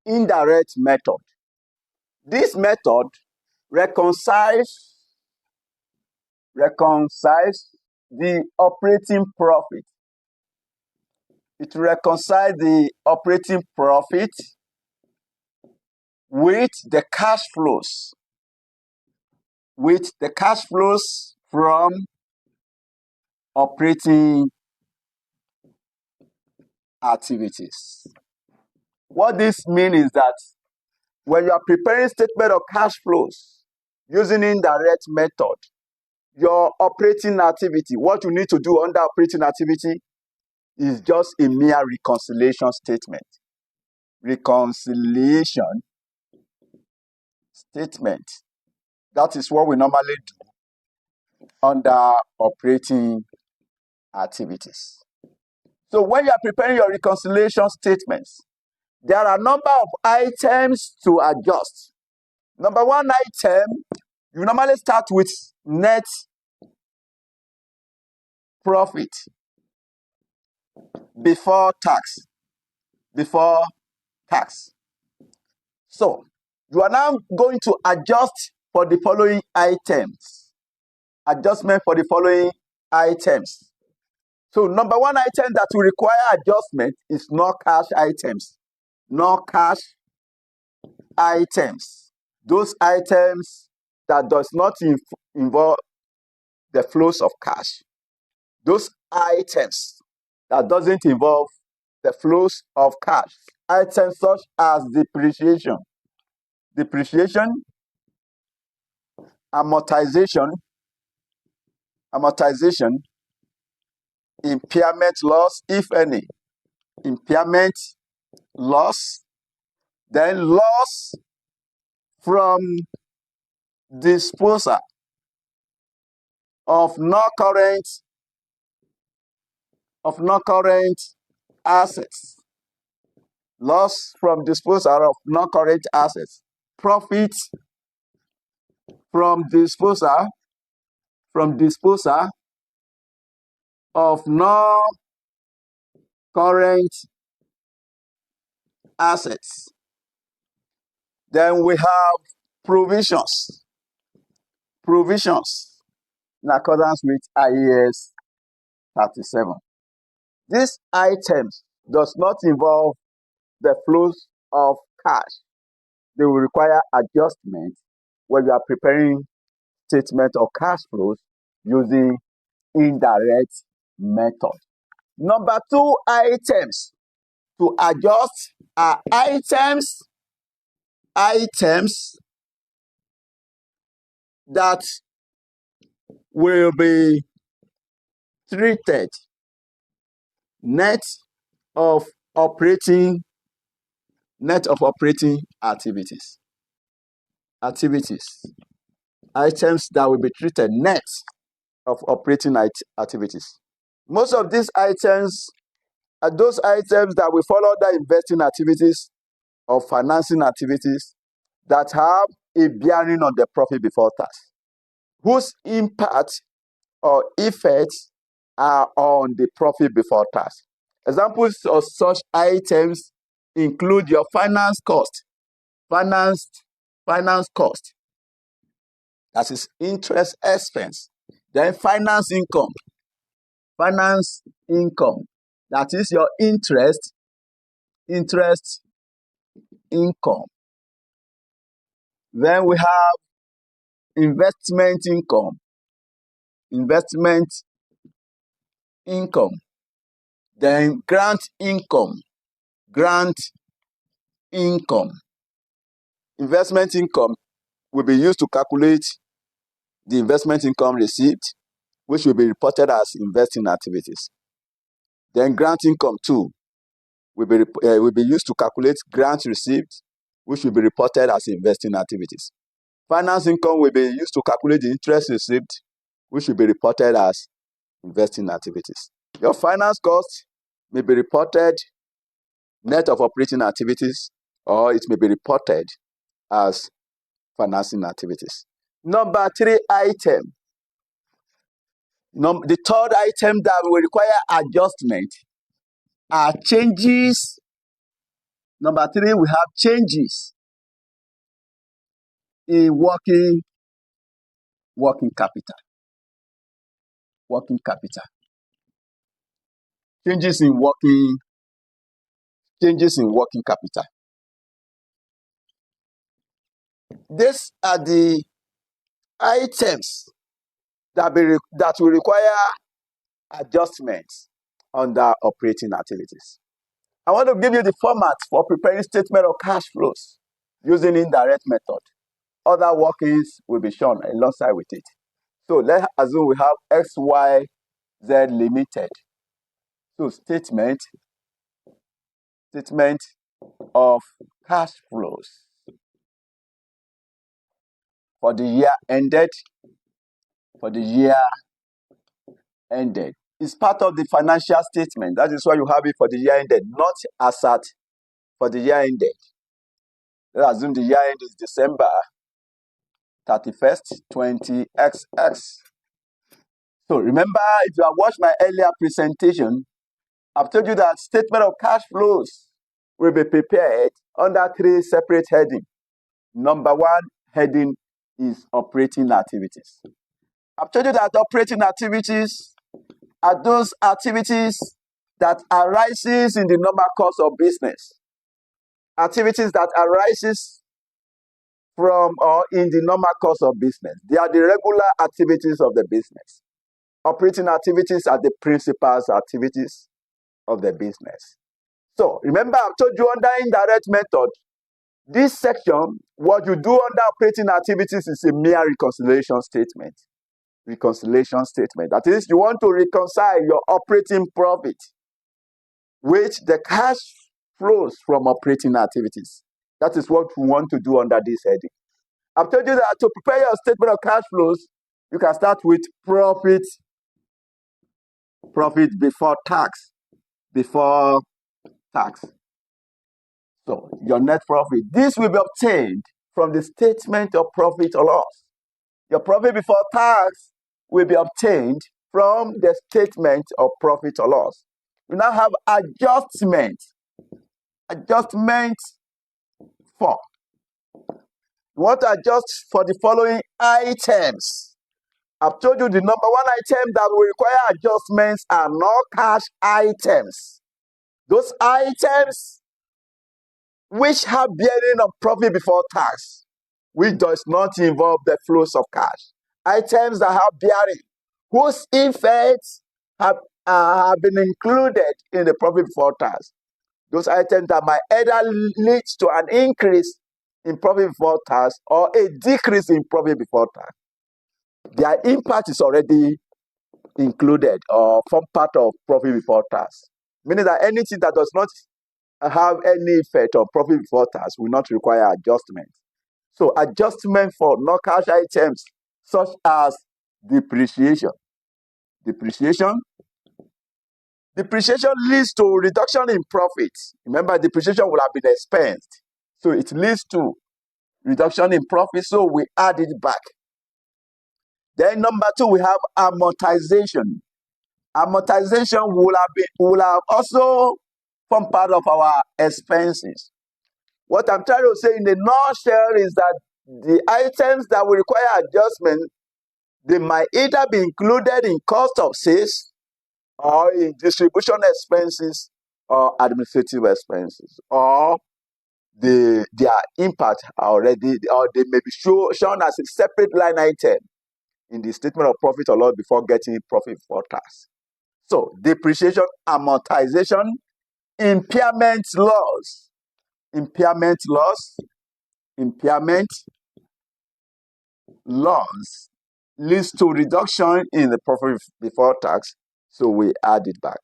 indirect method. This method reconciles the operating profit. It reconciles the operating profit with the cash flows, from operating activities. What this means is that when you are preparing statement of cash flows using indirect method, your operating activity, what you need to do under operating activity is just a mere reconciliation statement. Reconciliation statement. That is what we normally do under operating activities. So when you are preparing your reconciliation statements, there are a number of items to adjust. Number one item, you normally start with net profit before tax. So you are now going to adjust for the following items. Adjustment for the following items. So number one item that will require adjustment is non-cash items. Non-cash items. Those items that does not involve the flows of cash. Those items that doesn't involve the flows of cash. Items such as depreciation, amortization, impairment loss, if any, impairment loss, then loss from disposal of non-current assets, loss from disposal of non-current assets, profit from disposal of non-current assets. Then we have provisions in accordance with IAS 37. These items does not involve the flows of cash. They will require adjustment when you are preparing statement of cash flows using indirect method. Number two items to adjust are items that will be treated net of operating activities. Items that will be treated net of operating activities. Most of these items are those items that will follow the investing activities or financing activities that have a bearing on the profit before tax, whose impact or effects are on the profit before tax. Examples of such items include your finance cost. That is interest expense. Then finance income. That is your interest income. Then we have investment income. Then grant income. Investment income will be used to calculate the investment income received, which will be reported as investing activities. Then grant income too will be used to calculate grants received, which will be reported as investing activities. Finance income will be used to calculate the interest received, which will be reported as investing activities. Your finance cost may be reported net of operating activities, or it may be reported as financing activities. Number three item. The third item that will require adjustment are changes Number 3, we have changes in working capital. Working capital. Changes in working capital. These are the items that will require adjustments under operating activities. I want to give you the format for preparing statement of cash flows using indirect method. Other workings will be shown alongside with it. So let's assume we have XYZ Limited. So statement of cash flows for the year ended. It's part of the financial statement. That is why you have it for the year ended, not as at for the year ended. Let's assume the year end is December 31st, 20XX. So remember, if you have watched my earlier presentation, I've told you that statement of cash flows will be prepared under 3 separate headings. Number 1 heading is operating activities. I've told you that operating activities are those activities that arises in the normal course of business. Activities that arises from or in the normal course of business. They are the regular activities of the business. Operating activities are the principal activities of the business. So remember, I've told you under indirect method, this section, what you do under operating activities is a mere reconciliation statement. That is, you want to reconcile your operating profit with the cash flows from operating activities. That is what we want to do under this heading. I've told you that to prepare your statement of cash flows, you can start with profit before tax. So your net profit, this will be obtained from the statement of profit or loss. Your profit before tax will be obtained from the statement of profit or loss. We now have adjustment for. We want to adjust for the following items. I've told you the number 1 item that will require adjustments are non-cash items. Those items which have bearing on profit before tax, which does not involve the flows of cash. Items that have bearing, whose effects have been included in the profit before tax. Those items that might either lead to an increase in profit before tax or a decrease in profit before tax. Their impact is already included or form part of profit before tax. Meaning that anything that does not have any effect on profit before tax will not require adjustment. So adjustment for non-cash items such as depreciation. Depreciation leads to reduction in profits. Remember, depreciation will have been expensed. So it leads to reduction in profit, so we add it back. Then number 2, we have amortization. Amortization will have also formed part of our expenses. What I'm trying to say in a nutshell is that the items that will require adjustment, they might either be included in cost of sales or in distribution expenses or administrative expenses, or their impact already, or they may be shown as a separate line item in the statement of profit or loss before getting profit before tax. So depreciation, amortization, impairment loss leads to reduction in the profit before tax, so we add it back.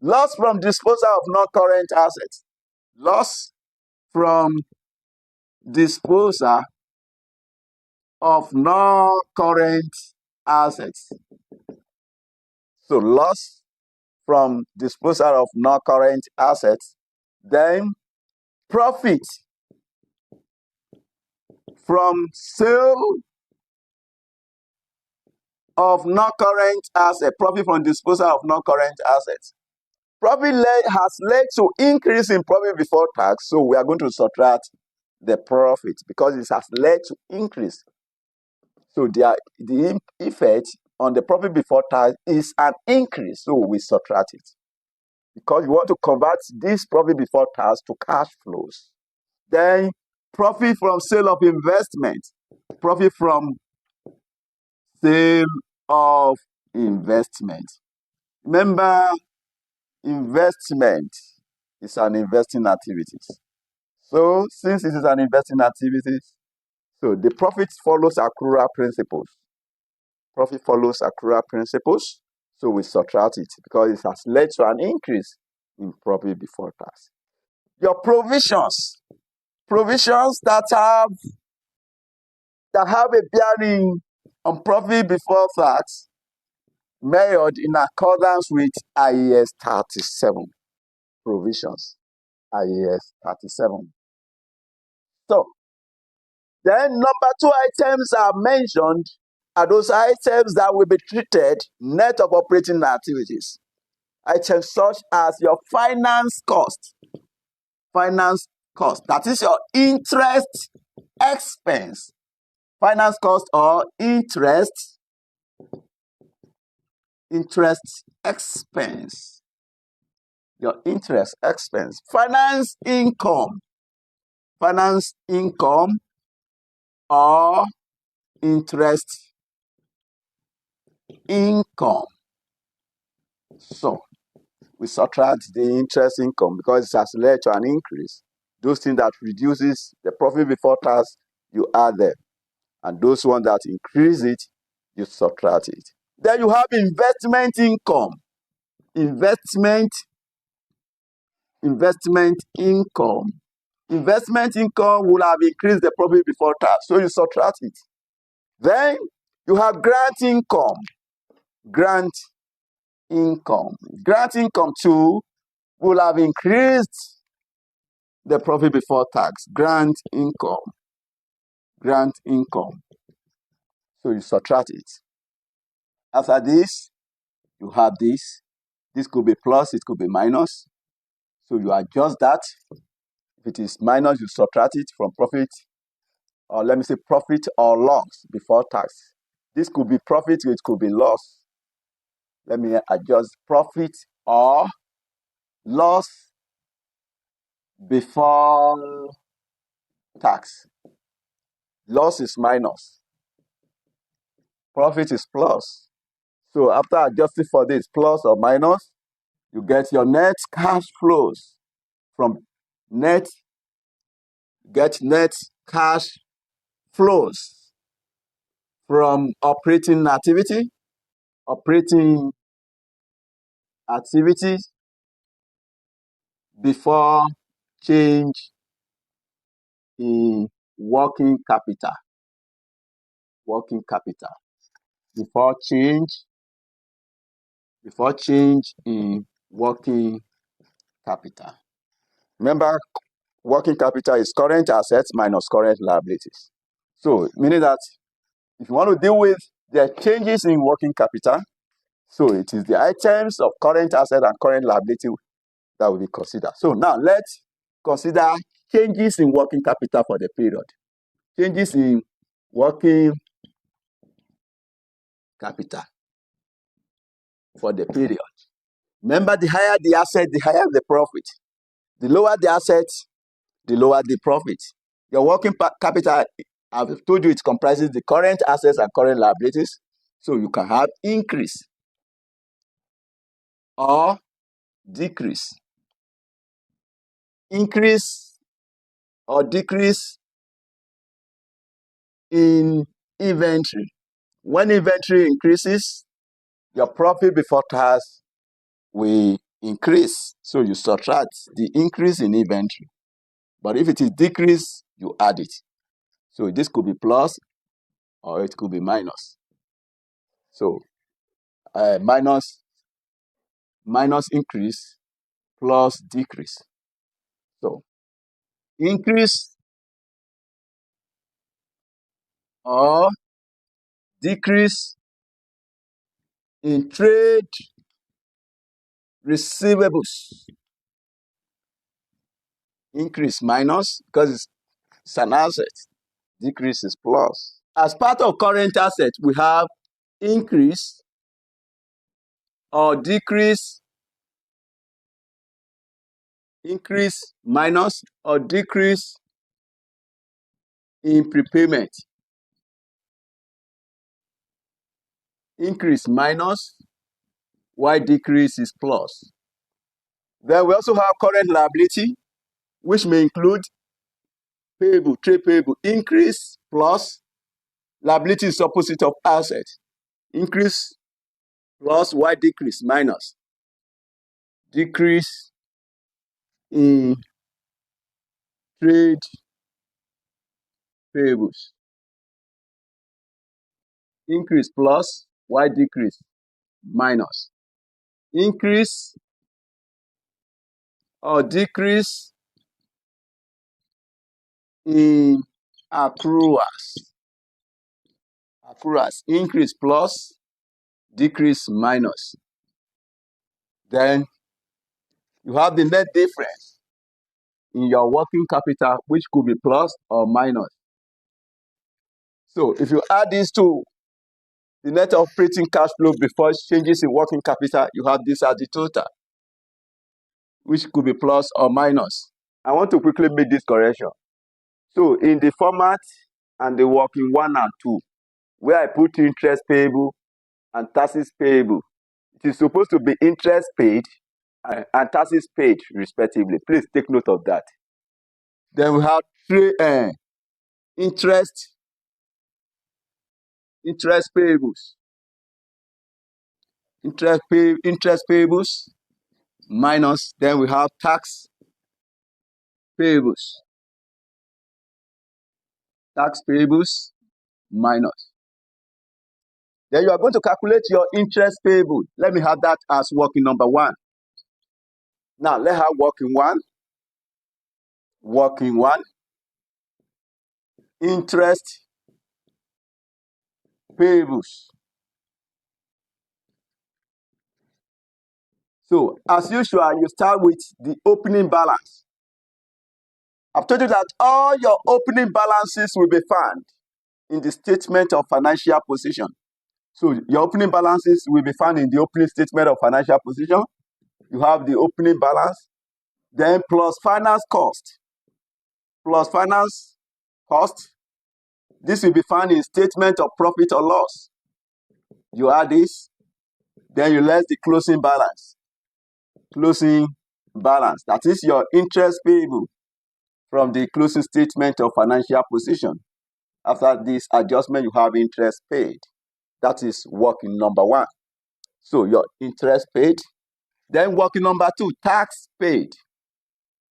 Loss from disposal of non-current assets. Loss from disposal of non-current assets. So loss from disposal of non-current assets. Then profit from sale of non-current assets. Profit from disposal of non-current assets. has led to increase in profit before tax, so we are going to subtract the profit because it has led to increase. So the effect on the profit before tax is an increase, so we subtract it because we want to convert this profit before tax to cash flows. Then profit from sale of investment. Profit from sale of investment. Remember, investment is an investing activity. So since it is an investing activity, so the profit follows accrual principles. Profit follows accrual principles. So we subtract it because it has led to an increase in profit before tax. Your provisions that have a bearing on profit before tax measured in accordance with IAS 37 provisions. IAS 37. So then number 2 items are mentioned are those items that will be treated net of operating activities. Items such as your finance cost, that is your interest expense, finance cost or interest expense, your interest expense, finance income or interest income. So we subtract the interest income because it has led to an increase. Those things that reduces the profit before tax, you add them. And those ones that increase it, you subtract it. Then you have investment income. Investment income. Investment income will have increased the profit before tax, so you subtract it. Then you have grant income. Grant income too will have increased the profit before tax. Grant income. So you subtract it. After this, you have this. This could be plus, it could be minus. So you adjust that. If it is minus, you subtract it from profit, or let me say profit or loss before tax. This could be profit, it could be loss. Let me adjust profit or loss before tax. Loss is minus. Profit is plus. So after adjusting for this plus or minus, you get your net cash flows from net cash flows from operating activities before change in working capital. Before change in working capital. Remember, working capital is current assets minus current liabilities. So meaning that if you want to deal with the changes in working capital, so it is the items of current asset and current liability that will be considered. So now let's consider changes in working capital for the period. Changes in working capital for the period. Remember, the higher the asset, the higher the profit. The lower the asset, the lower the profit. Your working capital, I've told you, it comprises the current assets and current liabilities. So you can have increase or decrease. Increase or decrease in inventory. When inventory increases, your profit before tax will increase. So you subtract the increase in inventory. But if it is decrease, you add it. So this could be plus or it could be minus. So minus increase plus decrease. So increase or decrease in trade Receivables increase minus because it's an asset. Decrease is plus. As part of current asset, we have increase or decrease, increase minus or decrease in prepayment. Increase minus, while decrease is plus. Then we also have current liability, which may include payable, trade payable. Increase plus, liability is opposite of asset. Increase plus, while decrease minus. Decrease in trade payables. Increase plus, while decrease minus. Increase or decrease in accruals. Accruals. Increase plus, decrease minus. Then you have the net difference in your working capital, which could be plus or minus. So if you add these two, the net operating cash flow before changes in working capital, you have this as the total, which could be plus or minus. I want to quickly make this correction. So in the format and the working 1 and 2, where I put interest payable and taxes payable, it is supposed to be interest paid and taxes paid, respectively. Please take note of that. Then we have interest payables. Interest payables minus, then we have tax payables. Tax payables minus. Then you are going to calculate your interest payable. Let me have that as working number 1. Now let's have working 1. Working 1. Interest payables. So as usual, you start with the opening balance. I've told you that all your opening balances will be found in the statement of financial position. So your opening balances will be found in the opening statement of financial position. You have the opening balance, then plus finance cost. Plus finance cost. This will be found in statement of profit or loss. You add this, then you less the closing balance. Closing balance. That is your interest payable from the closing statement of financial position. After this adjustment, you have interest paid. That is working number 1. So your interest paid. Then working number 2, tax paid.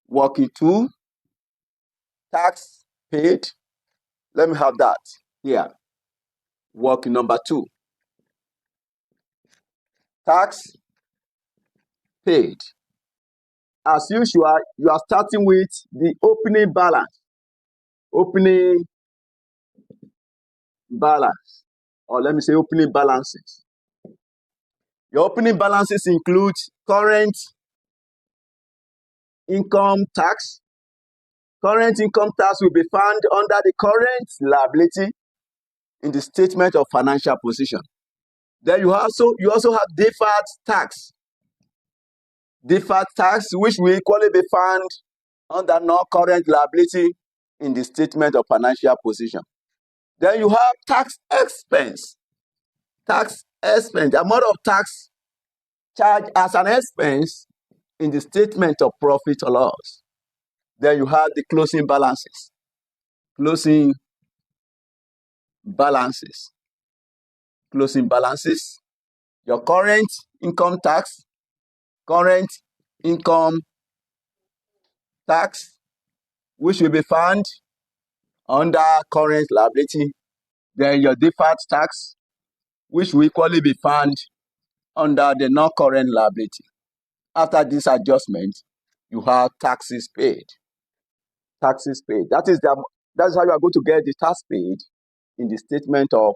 Working 2, tax paid. Let me have that here. Working number 2, tax paid. As usual, you are starting with the opening balance. Opening balance, or let me say opening balances. Your opening balances include current income tax. Current income tax will be found under the current liability in the statement of financial position. Then you also have deferred tax. Deferred tax, which will equally be found under non-current liability in the statement of financial position. Then you have tax expense. Tax expense, the amount of tax charged as an expense in the statement of profit or loss. Then you have the closing balances. Closing balances. Closing balances. Your current income tax. Current income tax, which will be found under current liability. Then your deferred tax, which will equally be found under the non-current liability. After this adjustment, you have taxes paid. Taxes paid. That's how you are going to get the tax paid in the statement of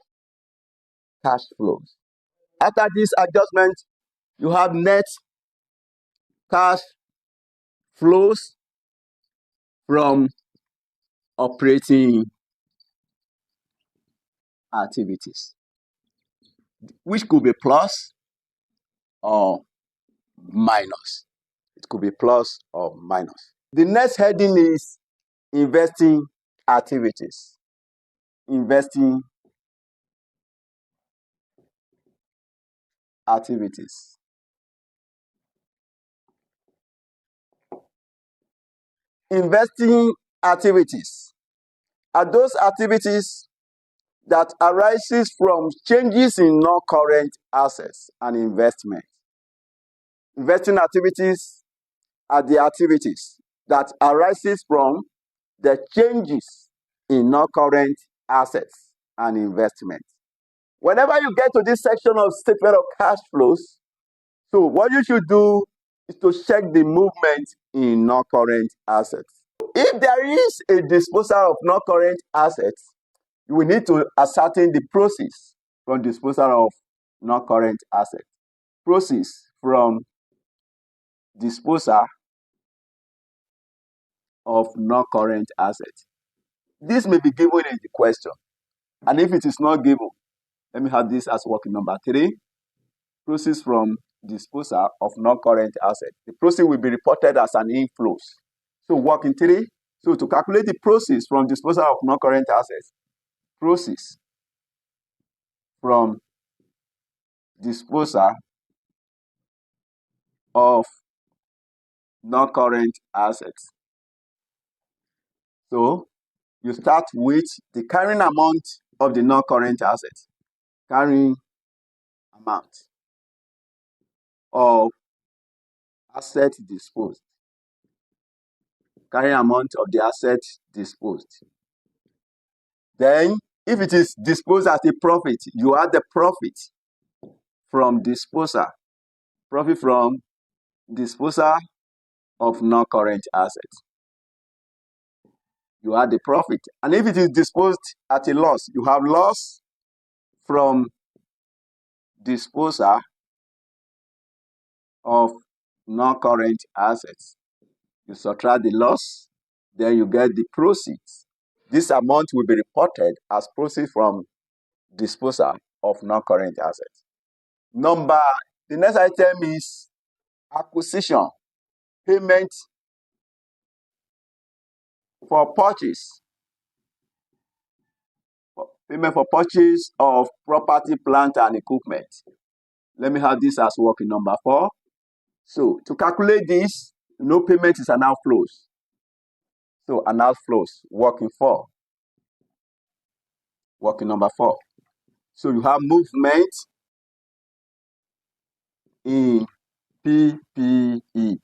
cash flows. After this adjustment, you have net cash flows from operating activities, which could be plus or minus. It could be plus or minus. The next heading is investing activities. Investing activities. Investing activities are those activities that arises from changes in non-current assets and investment. Investing activities are the activities that arises from the changes in non-current assets and investment. Whenever you get to this section of statement of cash flows, so what you should do is to check the movement in non-current assets. If there is a disposal of non-current assets, you will need to ascertain the proceeds from disposal of non-current assets. Proceeds from disposal of non-current assets. This may be given in the question. And if it is not given, let me have this as working number 3. Proceeds from disposal of non-current assets. The proceeds will be reported as an inflows. So working 3. So to calculate the proceeds from disposal of non-current assets, proceeds from disposal of non-current assets. So you start with the carrying amount of the non-current assets. Carrying amount of asset disposed. Carrying amount of the asset disposed. Then, if it is disposed as a profit, you add the profit from disposal. Profit from disposal of non-current assets. You add the profit. And if it is disposed at a loss, you have loss from disposal of non-current assets. You subtract the loss, then you get the proceeds. This amount will be reported as proceeds from disposal of non-current assets. The next item is acquisition, payment for purchase. Payment for purchase of property, plant, and equipment. Let me have this as working number 4. So to calculate this, no payment is an outflows. So an outflows, working 4. Working number 4. So you have movement in PPE.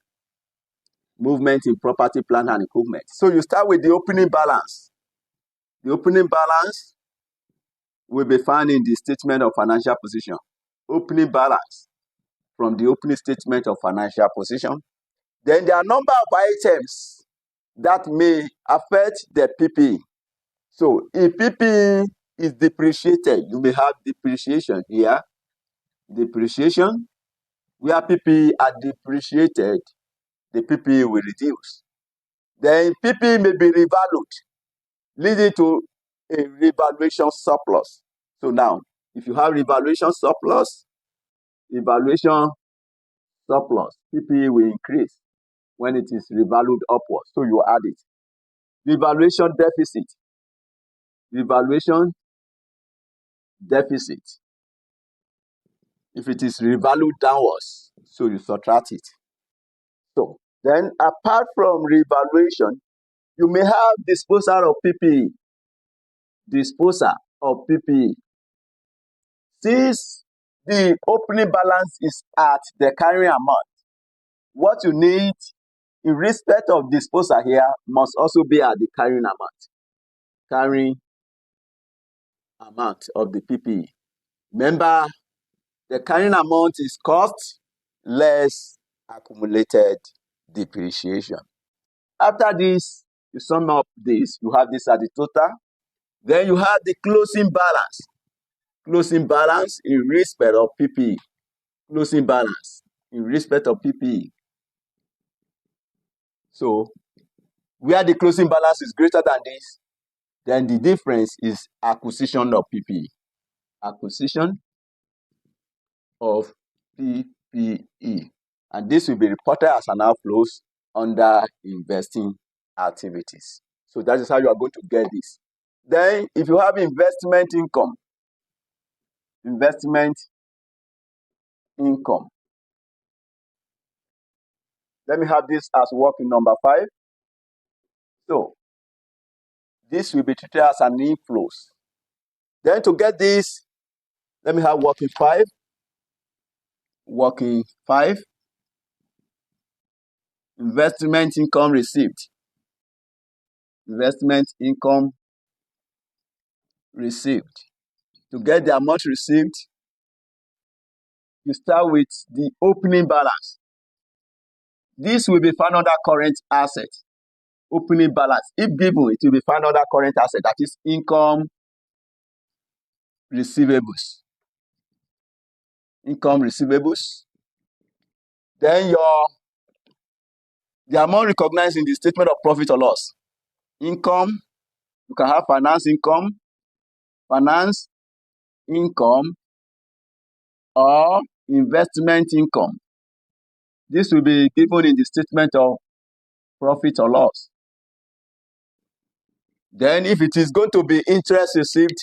Movement in property, plant, and equipment. So you start with the opening balance. The opening balance will be found in the statement of financial position. Opening balance from the opening statement of financial position. Then there are a number of items that may affect the PPE. So if PPE is depreciated, you may have depreciation here. Depreciation. Where PPE are depreciated, the PPE will reduce. Then PPE may be revalued, leading to a revaluation surplus. So now, if you have revaluation surplus, PPE will increase when it is revalued upwards. So you add it. Revaluation deficit. If it is revalued downwards, so you subtract it. So then apart from revaluation, you may have disposal of PPE. Since the opening balance is at the carrying amount, what you need in respect of disposal here must also be at the carrying amount. Carrying amount of the PPE. Remember, the carrying amount is cost less accumulated depreciation. After this, you sum up this, you have this at the total. Then you have the closing balance. Closing balance in respect of PPE. Closing balance in respect of PPE. So where the closing balance is greater than this, then the difference is acquisition of PPE. Acquisition of PPE. And this will be reported as an outflows under investing activities. So that is how you are going to get this. Then if you have investment income, let me have this as working number 5. So this will be treated as an inflows. Then to get this, let me have working 5. Working 5. Investment income received. Investment income received. To get the amount received, you start with the opening balance. This will be found under current asset. Opening balance. If given, it will be found under current asset. That is income receivables. Income receivables. Then the amount recognized in the statement of profit or loss. Income. You can have finance income, or investment income. This will be given in the statement of profit or loss. Then if it is going to be interest received,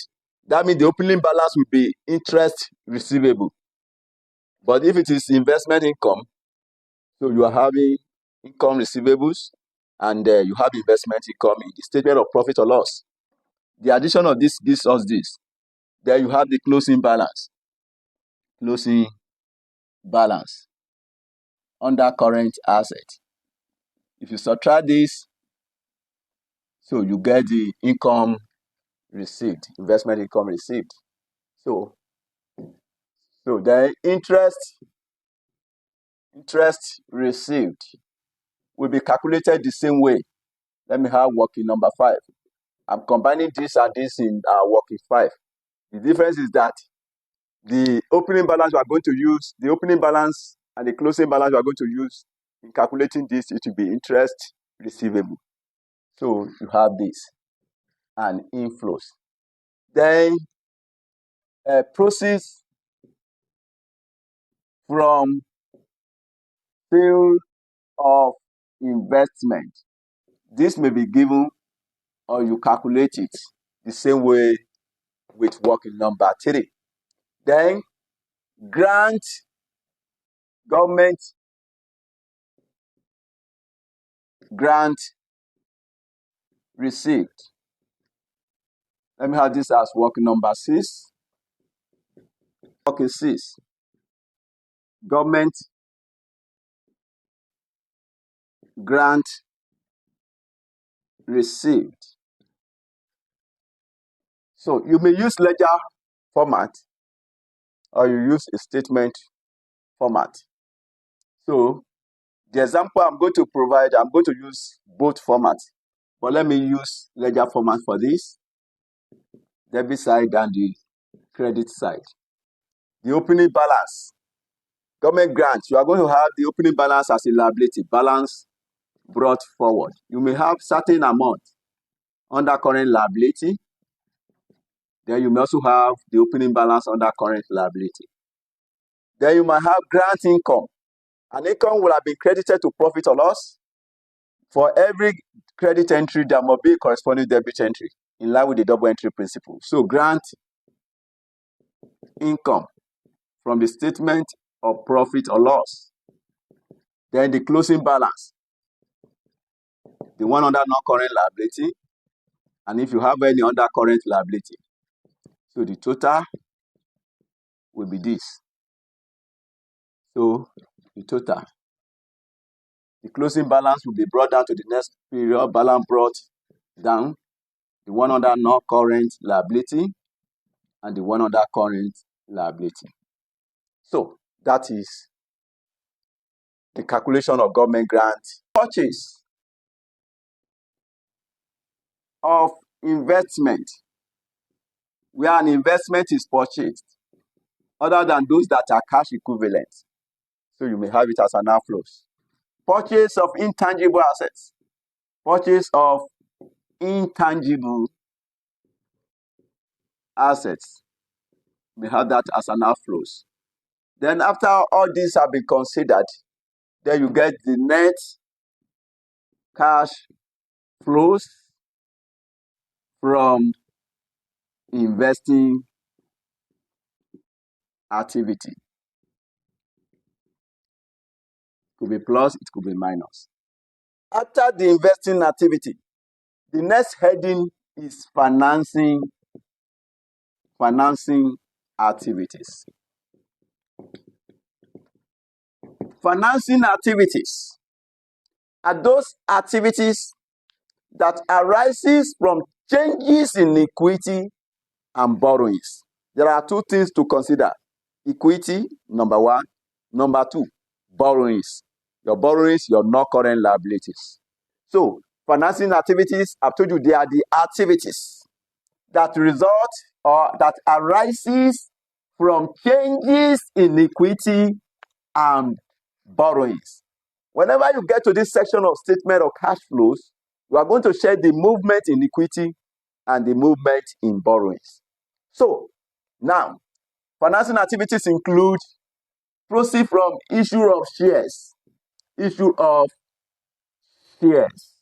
that means the opening balance will be interest receivable. But if it is investment income, so you are having income receivables and you have investment income in the statement of profit or loss. The addition of this gives us this. Then you have the closing balance. Closing balance under current asset. If you subtract this, so you get the income received, investment income received. So the interest received will be calculated the same way. Let me have working number 5. I'm combining this and this in working 5. The difference is that the opening balance we are going to use, the opening balance and the closing balance we are going to use in calculating this, it will be interest receivable. So you have this and inflows. Then proceeds from sale of investment. This may be given or you calculate it the same way with working number 3. Then government grant received. Let me have this as working number 6. Working 6. Government grant received. So you may use ledger format or you use a statement format. So the example I'm going to provide, I'm going to use both formats. But let me use ledger format for this. Debit side and the credit side. The opening balance. Government grant, you are going to have the opening balance as a liability, balance brought forward. You may have certain amount under current liability. Then you may also have the opening balance under current liability. Then you might have grant income. An income will have been credited to profit or loss. For every credit entry, there must be a corresponding debit entry in line with the double entry principle. So grant income from the statement of profit or loss. Then the closing balance, the one under non-current liability, and if you have any under current liability. So the total will be this. So the total. The closing balance will be brought down to the next period, balance brought down, the one under non-current liability, and the one under current liability. So that is the calculation of government grant. Purchase of investment, where an investment is purchased, other than those that are cash equivalent. So you may have it as an outflows. Purchase of intangible assets. Purchase of intangible assets. We have that as an outflows. Then after all these have been considered, then you get the net cash flows from investing activity. It could be plus, it could be minus. After the investing activity, the next heading is financing activities. Financing activities are those activities that arises from changes in equity and borrowings. There are two things to consider. Equity, number one. Number two, borrowings. Your borrowings, your non-current liabilities. So, financing activities, I've told you they are the activities that result or that arises from changes in equity and borrowings. Whenever you get to this section of statement of cash flows, you are going to share the movement in equity and the movement in borrowings. So, now, financing activities include proceeds from issue of shares. Issue of shares.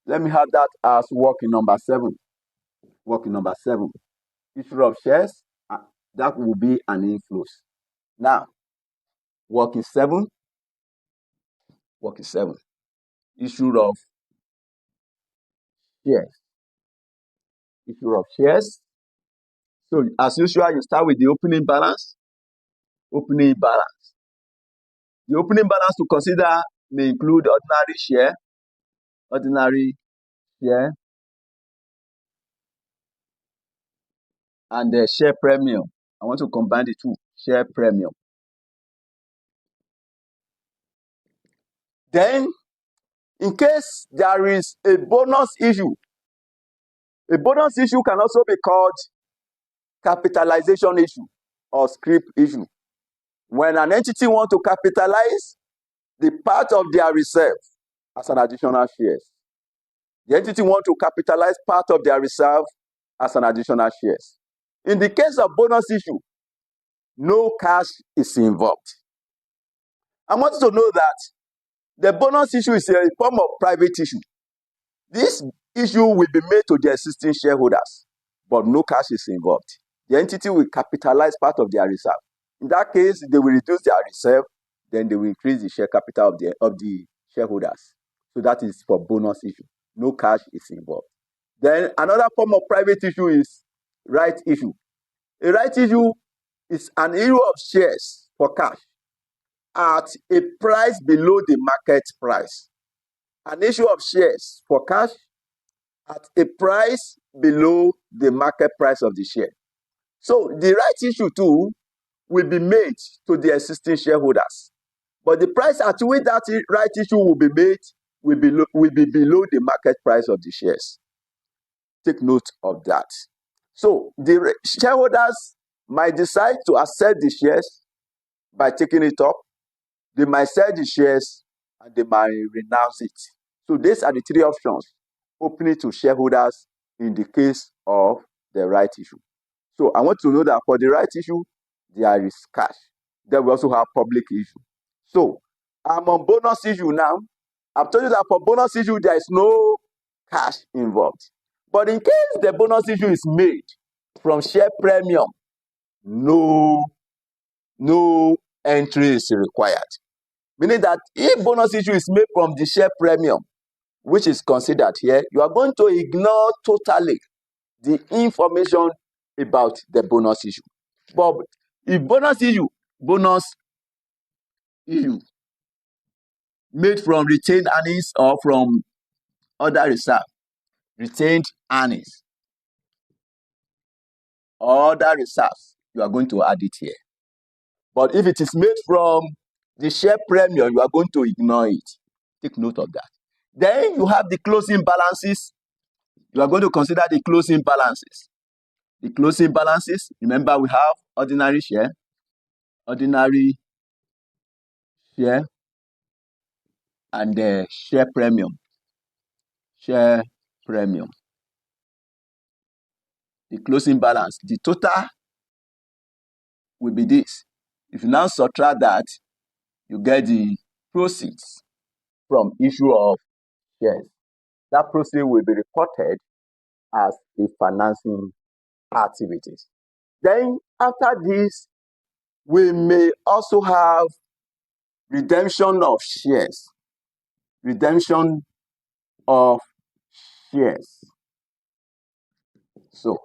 Let me have that as working number 7. Working number 7. Issue of shares, that will be an inflows. Now, working 7. Working 7. Issue of shares. Issue of shares. So, as usual, you start with the opening balance. Opening balance. The opening balance to consider may include ordinary share, and the share premium. I want to combine the two, share premium. Then, in case there is a bonus issue can also be called capitalization issue or scrip issue. When an entity wants to capitalize the part of their reserve as an additional shares. The entity wants to capitalize part of their reserve as an additional shares. In the case of bonus issue, no cash is involved. I want you to know that the bonus issue is a form of private issue. This issue will be made to the existing shareholders, but no cash is involved. The entity will capitalize part of their reserve. In that case, they will reduce their reserve, then they will increase the share capital of the shareholders. So that is for bonus issue. No cash is involved. Then another form of private issue is right issue. A right issue is an issue of shares for cash at a price below the market price. An issue of shares for cash at a price below the market price of the share. So the right issue too will be made to the existing shareholders. But the price at which that right issue will be made will be below the market price of the shares. Take note of that. So the shareholders might decide to accept the shares by taking it up. They might sell the shares and they might renounce it. So these are the three options opening to shareholders in the case of the right issue. So I want to know that for the right issue, there is cash. Then we also have public issue. So I'm on bonus issue now. I've told you that for bonus issue, there is no cash involved. But in case the bonus issue is made from share premium, no entry is required. Meaning that if bonus issue is made from the share premium, which is considered here, you are going to ignore totally the information about the bonus issue. But if bonus issue made from retained earnings or from other reserve, retained earnings or other reserves, you are going to add it here. But if it is made from the share premium, you are going to ignore it. Take note of that. Then you have the closing balances. You are going to consider the closing balances. The closing balances, remember we have ordinary share, and the share premium. Share premium. The closing balance. The total will be this. If you now subtract that, you get the proceeds from issue of shares. That proceed will be reported as a financing activities. Then after this, we may also have redemption of shares. Redemption of shares. So,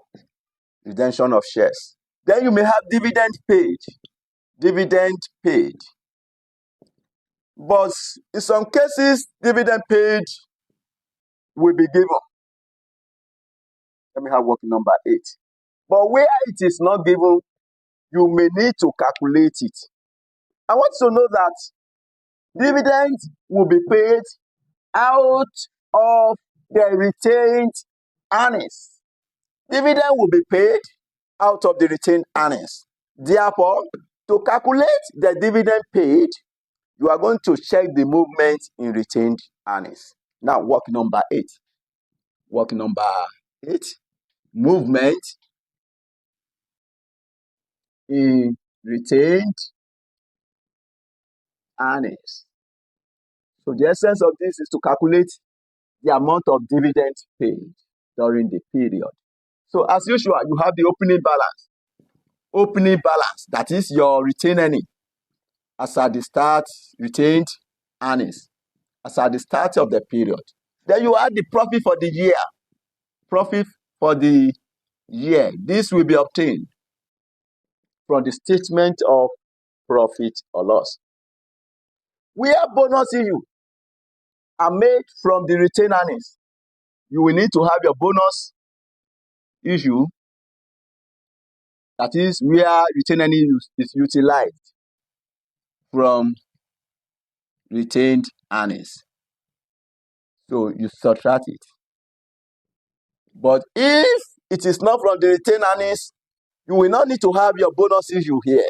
redemption of shares. Then you may have dividend paid. Dividend paid. But in some cases, dividend paid will be given. Let me have working number 8. But where it is not given, you may need to calculate it. I want to know that dividends will be paid out of the retained earnings. Dividend will be paid out of the retained earnings. Therefore, to calculate the dividend paid, you are going to check the movement in retained earnings. Now, work number 8. Work number 8. Movement in retained earnings. So the essence of this is to calculate the amount of dividends paid during the period. So as usual, you have the opening balance. Opening balance, that is your retained earning. As at the start, retained earnings. As at the start of the period. Then you add the profit for the year. Profit for the year. This will be obtained from the statement of profit or loss. Where bonus issue are made from the retained earnings, you will need to have your bonus issue, that is where retained earnings is utilized from retained earnings. So you subtract it. But if it is not from the retained earnings, you will not need to have your bonus issue here.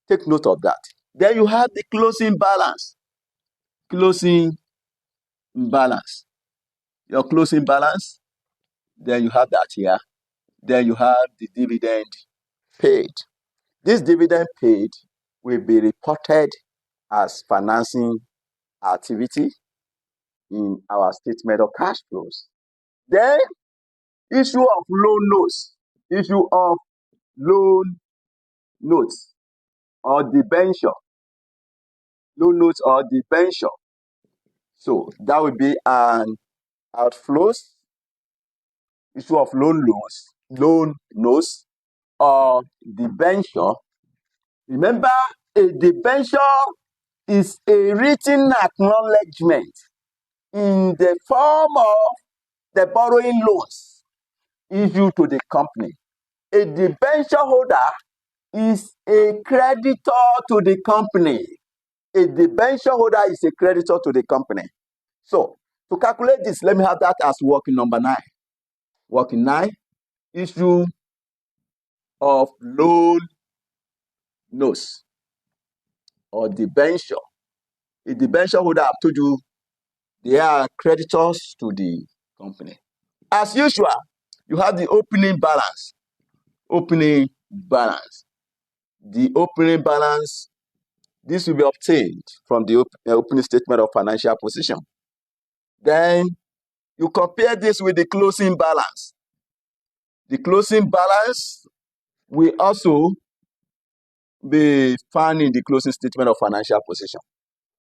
Take note of that. Then you have the closing balance. Closing balance. Your closing balance, then you have that here. Then you have the dividend paid. This dividend paid will be reported as financing activity in our statement of cash flows. Then, issue of loan notes. Issue of loan notes or debenture. Loan notes or debenture. So that will be an outflows. Issue of loan notes or debenture. Remember, a debenture is a written acknowledgement in the form of the borrowing loans issued to the company. A debenture holder is a creditor to the company. A debenture holder is a creditor to the company. So, to calculate this, let me have that as working number 9. Working 9, issue of loan notes or debenture. A debenture holder, I've told you, they are creditors to the company. As usual, you have the opening balance. Opening balance. The opening balance, this will be obtained from the opening statement of financial position. Then you compare this with the closing balance. The closing balance will also be found in the closing statement of financial position.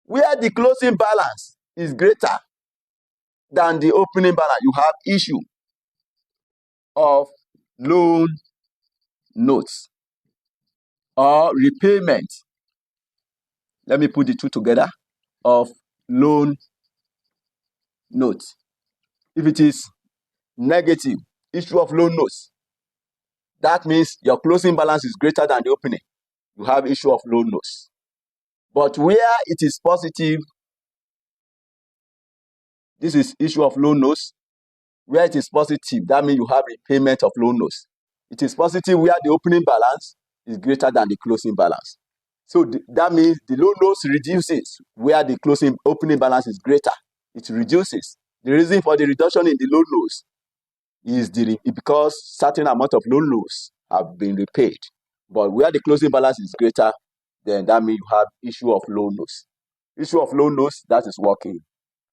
Where the closing balance is greater than the opening balance, you have issue of loan notes or repayment. Let me put the two together, of loan notes. If it is negative, issue of loan notes, that means your closing balance is greater than the opening. You have issue of loan notes. But where it is positive, this is issue of loan notes. Where it is positive, that means you have repayment of loan notes. It is positive where the opening balance is greater than the closing balance. So that means the loan notes reduces where the opening balance is greater. It reduces. The reason for the reduction in the loan notes is because certain amount of loan notes have been repaid. But where the closing balance is greater, then that means you have issue of loan notes. Issue of loan notes, that is working.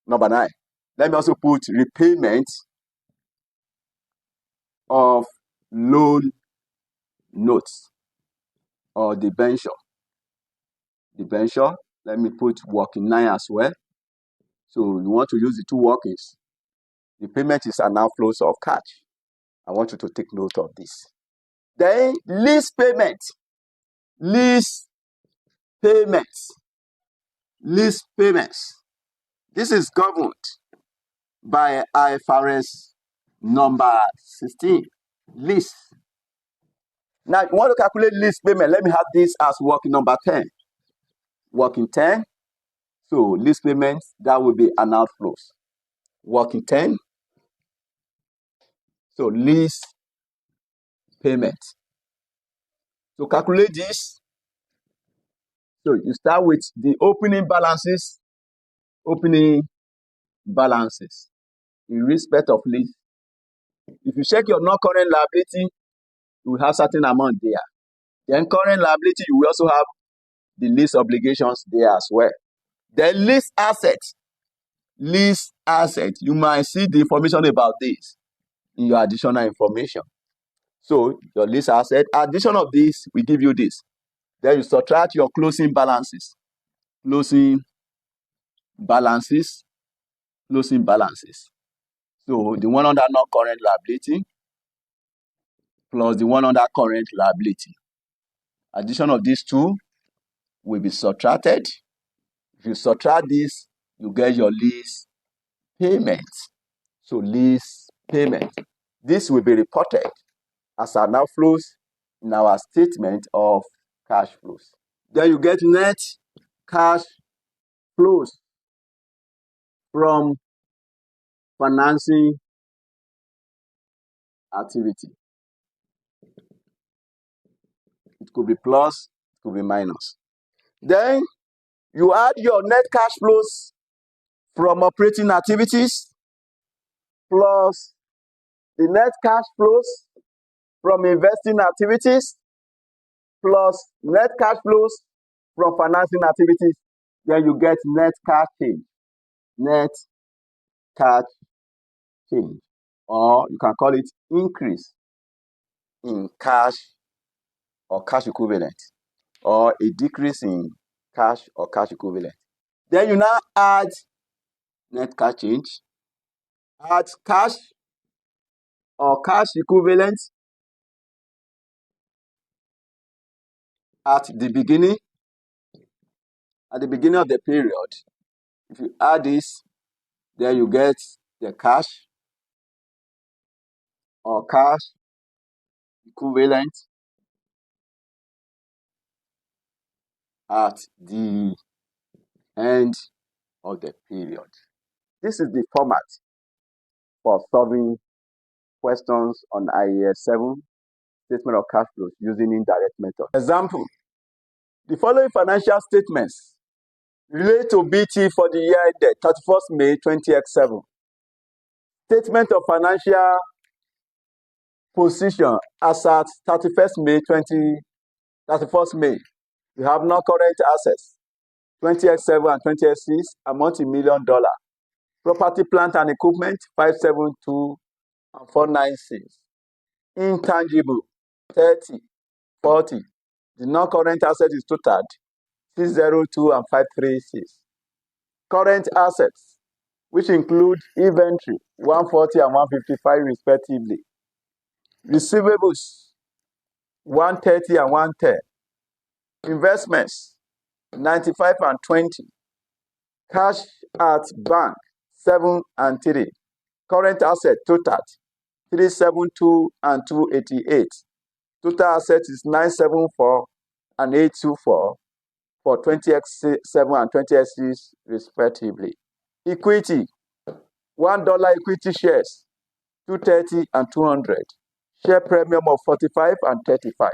Number 9. Let me also put repayment of loan notes or debenture. Debenture, let me put working 9 as well. So you want to use the two workings. The payment is an outflow of cash. I want you to take note of this. Then lease payment. Lease payments. Lease payments. This is governed by IFRS number 16. Lease. Now, if you want to calculate lease payment, let me have this as working number 10. Working 10. So lease payments, that will be an outflow. Working 10. So lease payment. To calculate this, so you start with the opening balances. Opening balances in respect of lease. If you check your non-current liability, you will have certain amount there. Then current liability, you will also have the lease obligations there as well. Then lease asset. Lease asset. You might see the information about this in your additional information. So your lease asset, addition of this, we give you this. Then you subtract your closing balances. Closing balances. Closing balances. So the one under non-current liability plus the one under current liability. Addition of these two will be subtracted. If you subtract this, you get your lease payment. So lease payment. This will be reported as an outflows in our statement of cash flows. Then you get net cash flows from financing activity. It could be plus, it could be minus. Then you add your net cash flows from operating activities plus the net cash flows from investing activities plus net cash flows from financing activities. Then you get net cash change. Net cash change. Or you can call it increase in cash or cash equivalent. Or a decrease in cash or cash equivalent. Then you now add net cash change. Add cash or cash equivalent at the beginning of the period. If you add this, then you get the cash or cash equivalent at the end of the period. This is the format for solving questions on IAS 7 statement of cash flows using indirect method. Example, the following financial statements relate to BT for the year ended 31st May 20X7. Statement of financial position as at 31st May. You have non-current assets, 20X7 and 20X6, amount in $1 million. Property, plant, and equipment, 572 and 496. Intangible, 30, 40. The non-current asset is totaled, 602 and 536. Current assets, which include inventory, 140 and 155 respectively. Receivables, 130 and 110. Investments, 95 and 20. Cash at bank, 7 and 3. Current asset total, 372 and 288. Total asset is 974 and 824 for 20X7 and 20X6 respectively. Equity, $1 equity shares, 230 and 200. Share premium of 45 and 35.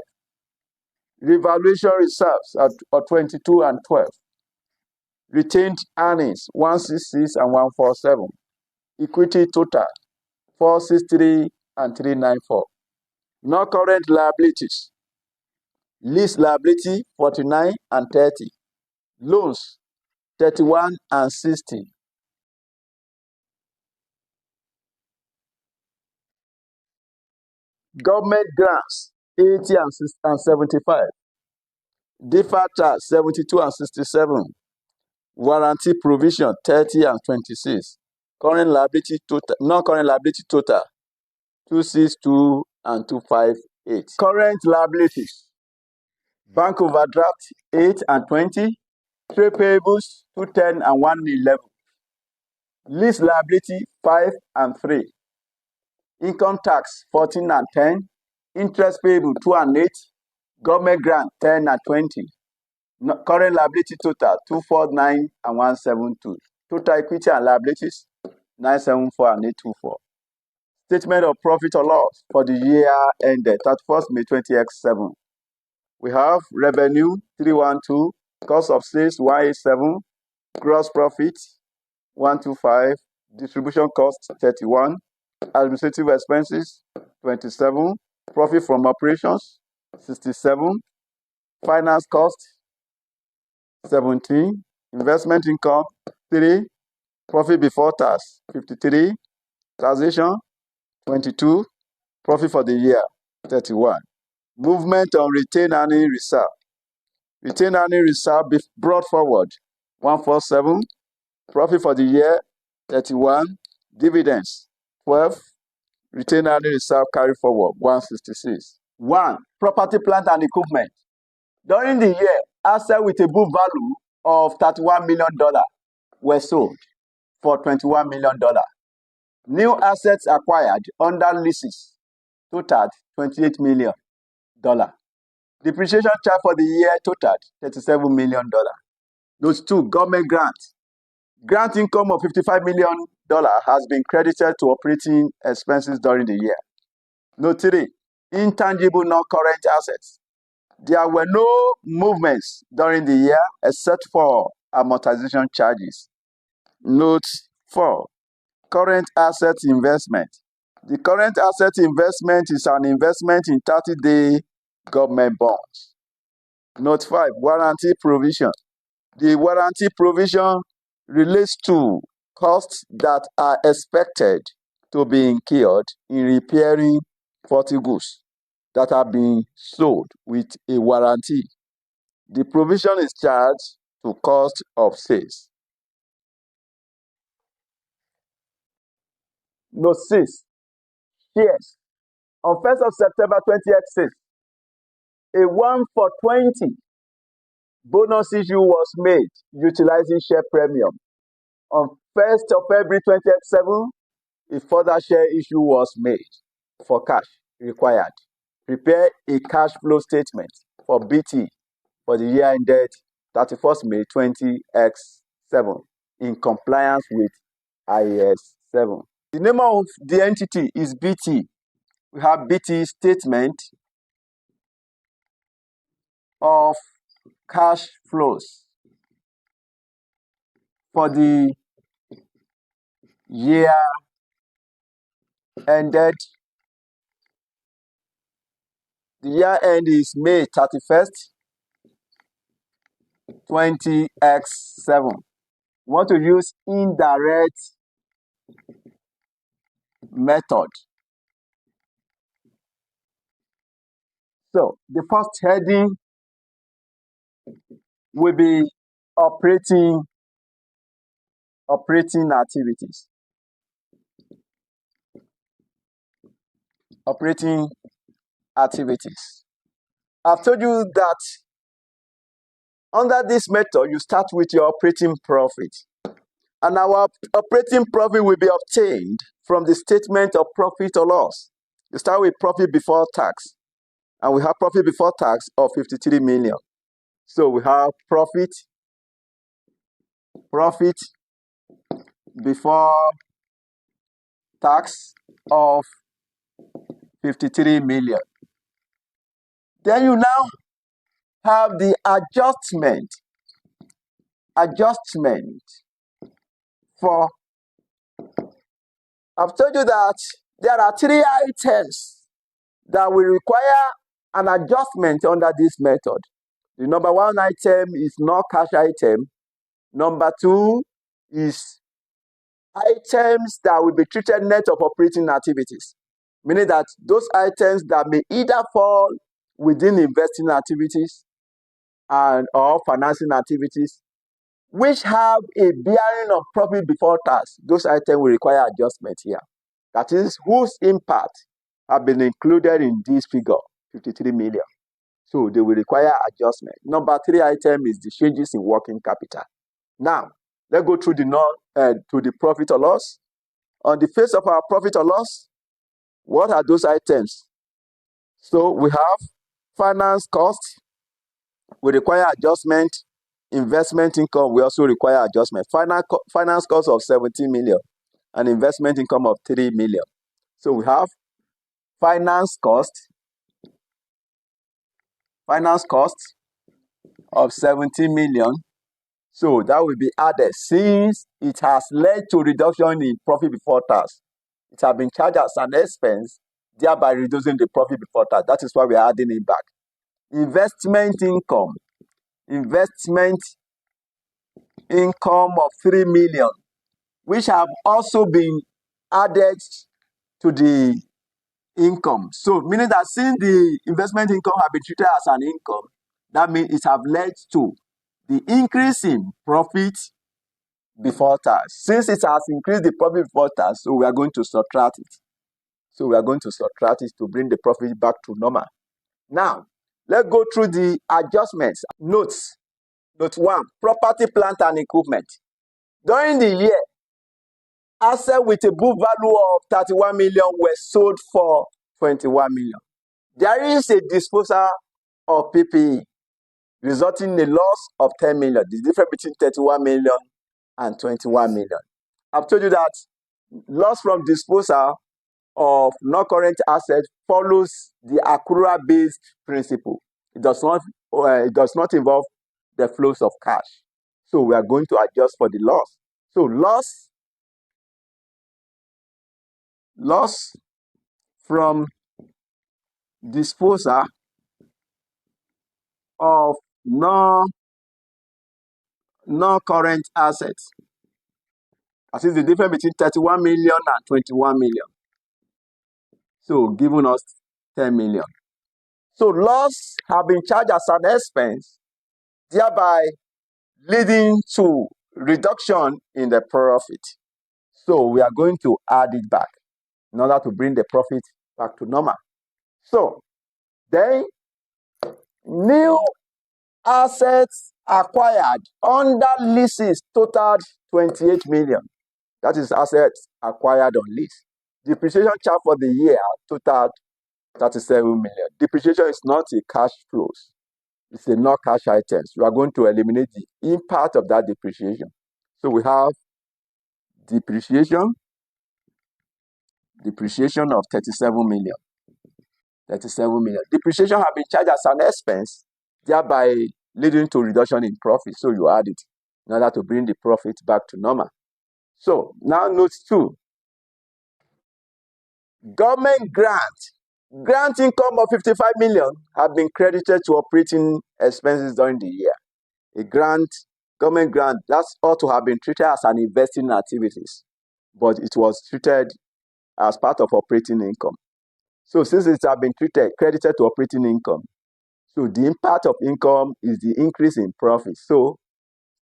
Revaluation reserves at 22 and 12. Retained earnings 166 and 147. Equity total 463 and 394. Non-current liabilities. Lease liability 49 and 30. Loans 31 and 60. Government grants 80 and 75. Deferred tax 72 and 67. Warranty provision 30 and 26. Current liability total, non-current liability total 262 and 258. Current liabilities. Bank overdraft 8 and 20. Trade payables 210 and 111. Lease liability 5 and 3. Income tax 14 and 10. Interest payable 2 and 8. Government grant 10 and 20. Current liability total 249 and 172. Total equity and liabilities 974 and 824. Statement of profit or loss for the year ended 31st May 20X7. We have revenue 312, cost of sales 187, gross profit 125, distribution cost 31, administrative expenses 27, profit from operations 67, finance cost 17, investment income 3, profit before tax 53, taxation 22, profit for the year 31. Movement on retained earning reserve. Retained earning reserve brought forward 147, profit for the year 31, dividends 12, retained earning reserve carried forward 166. 1. Property, plant and equipment. During the year, assets with a book value of $31 million were sold for $21 million. New assets acquired under leases totaled $28 million. Depreciation charge for the year totaled $37 million. Those 2, government grants. Grant income of $55 million has been credited to operating expenses during the year. Note 3, intangible non-current assets. There were no movements during the year except for amortization charges. Note 4, current asset investment. The current asset investment is an investment in 30-day government bonds. Note 5, warranty provision. The warranty provision relates to costs that are expected to be incurred in repairing faulty goods that are being sold with a warranty. The provision is charged to cost of sales. Note 6, shares. On 1st of September 20X6, a 1-for-20 bonus issue was made utilizing share premium. On 1st of February 20X7, a further share issue was made for cash required. Prepare a cash flow statement for BT for the year ended 31st May 20X7 in compliance with IAS 7. The name of the entity is BT. We have BT statement of cash flows for the year ended. The year end is May 31st, 20X7. We want to use indirect method. So the first heading will be operating activities. Operating activities. I've told you that under this method, you start with your operating profit. And our operating profit will be obtained from the statement of profit or loss. You start with profit before tax. And we have profit before tax of 53 million. So we have profit before tax of 53 million. Then you now have the adjustment for, I've told you that there are 3 items that will require an adjustment under this method. The number 1 item is non-cash item. Number 2 is items that will be treated net of operating activities, meaning that those items that may either fall within investing activities and or financing activities, which have a bearing on profit before tax, those items will require adjustment here. That is, whose impact have been included in this figure, 53 million. So they will require adjustment. Number 3 item is the changes in working capital. Now, let's go through to the profit or loss. On the face of our profit or loss, what are those items? So we have finance cost, we require adjustment. Investment income, we also require adjustment. Finance cost of 17 million and investment income of 3 million. So we have finance cost of 17 million. So that will be added since it has led to reduction in profit before tax. It has been charged as an expense, thereby reducing the profit before tax. That is why we are adding it back. Investment income of 3 million, which have also been added to the income. So meaning that since the investment income have been treated as an income, that means it have led to the increase in profit before tax. Since it has increased the profit before tax, so we are going to subtract it. To bring the profit back to normal. Now, let's go through the adjustments. Notes. Note 1, property, plant, and equipment. During the year, assets with a book value of 31 million were sold for 21 million. There is a disposal of PPE, resulting in a loss of 10 million. The difference between 31 million and 21 million. I've told you that loss from disposal of non-current assets follows the accrual-based principle. It does not involve the flows of cash. So we are going to adjust for the loss. So loss from disposal of non-current assets. That is the difference between 31 million and 21 million. So giving us 10 million. So loss have been charged as an expense, thereby leading to reduction in the profit. So we are going to add it back in order to bring the profit back to normal. So then, new assets acquired under leases totaled 28 million. That is assets acquired on lease. Depreciation charge for the year totaled 37 million. Depreciation is not a cash flows. It's a non-cash items. We are going to eliminate the impact of that depreciation. So we have depreciation of 37 million. Depreciation have been charged as an expense, thereby leading to reduction in profit. So you add it in order to bring the profit back to normal. So now note 2. Government grant income of 55 million have been credited to operating expenses during the year. Government grant, that's ought to have been treated as an investing activities, but it was treated as part of operating income. So since it has been credited to operating income, so the impact of income is the increase in profit. So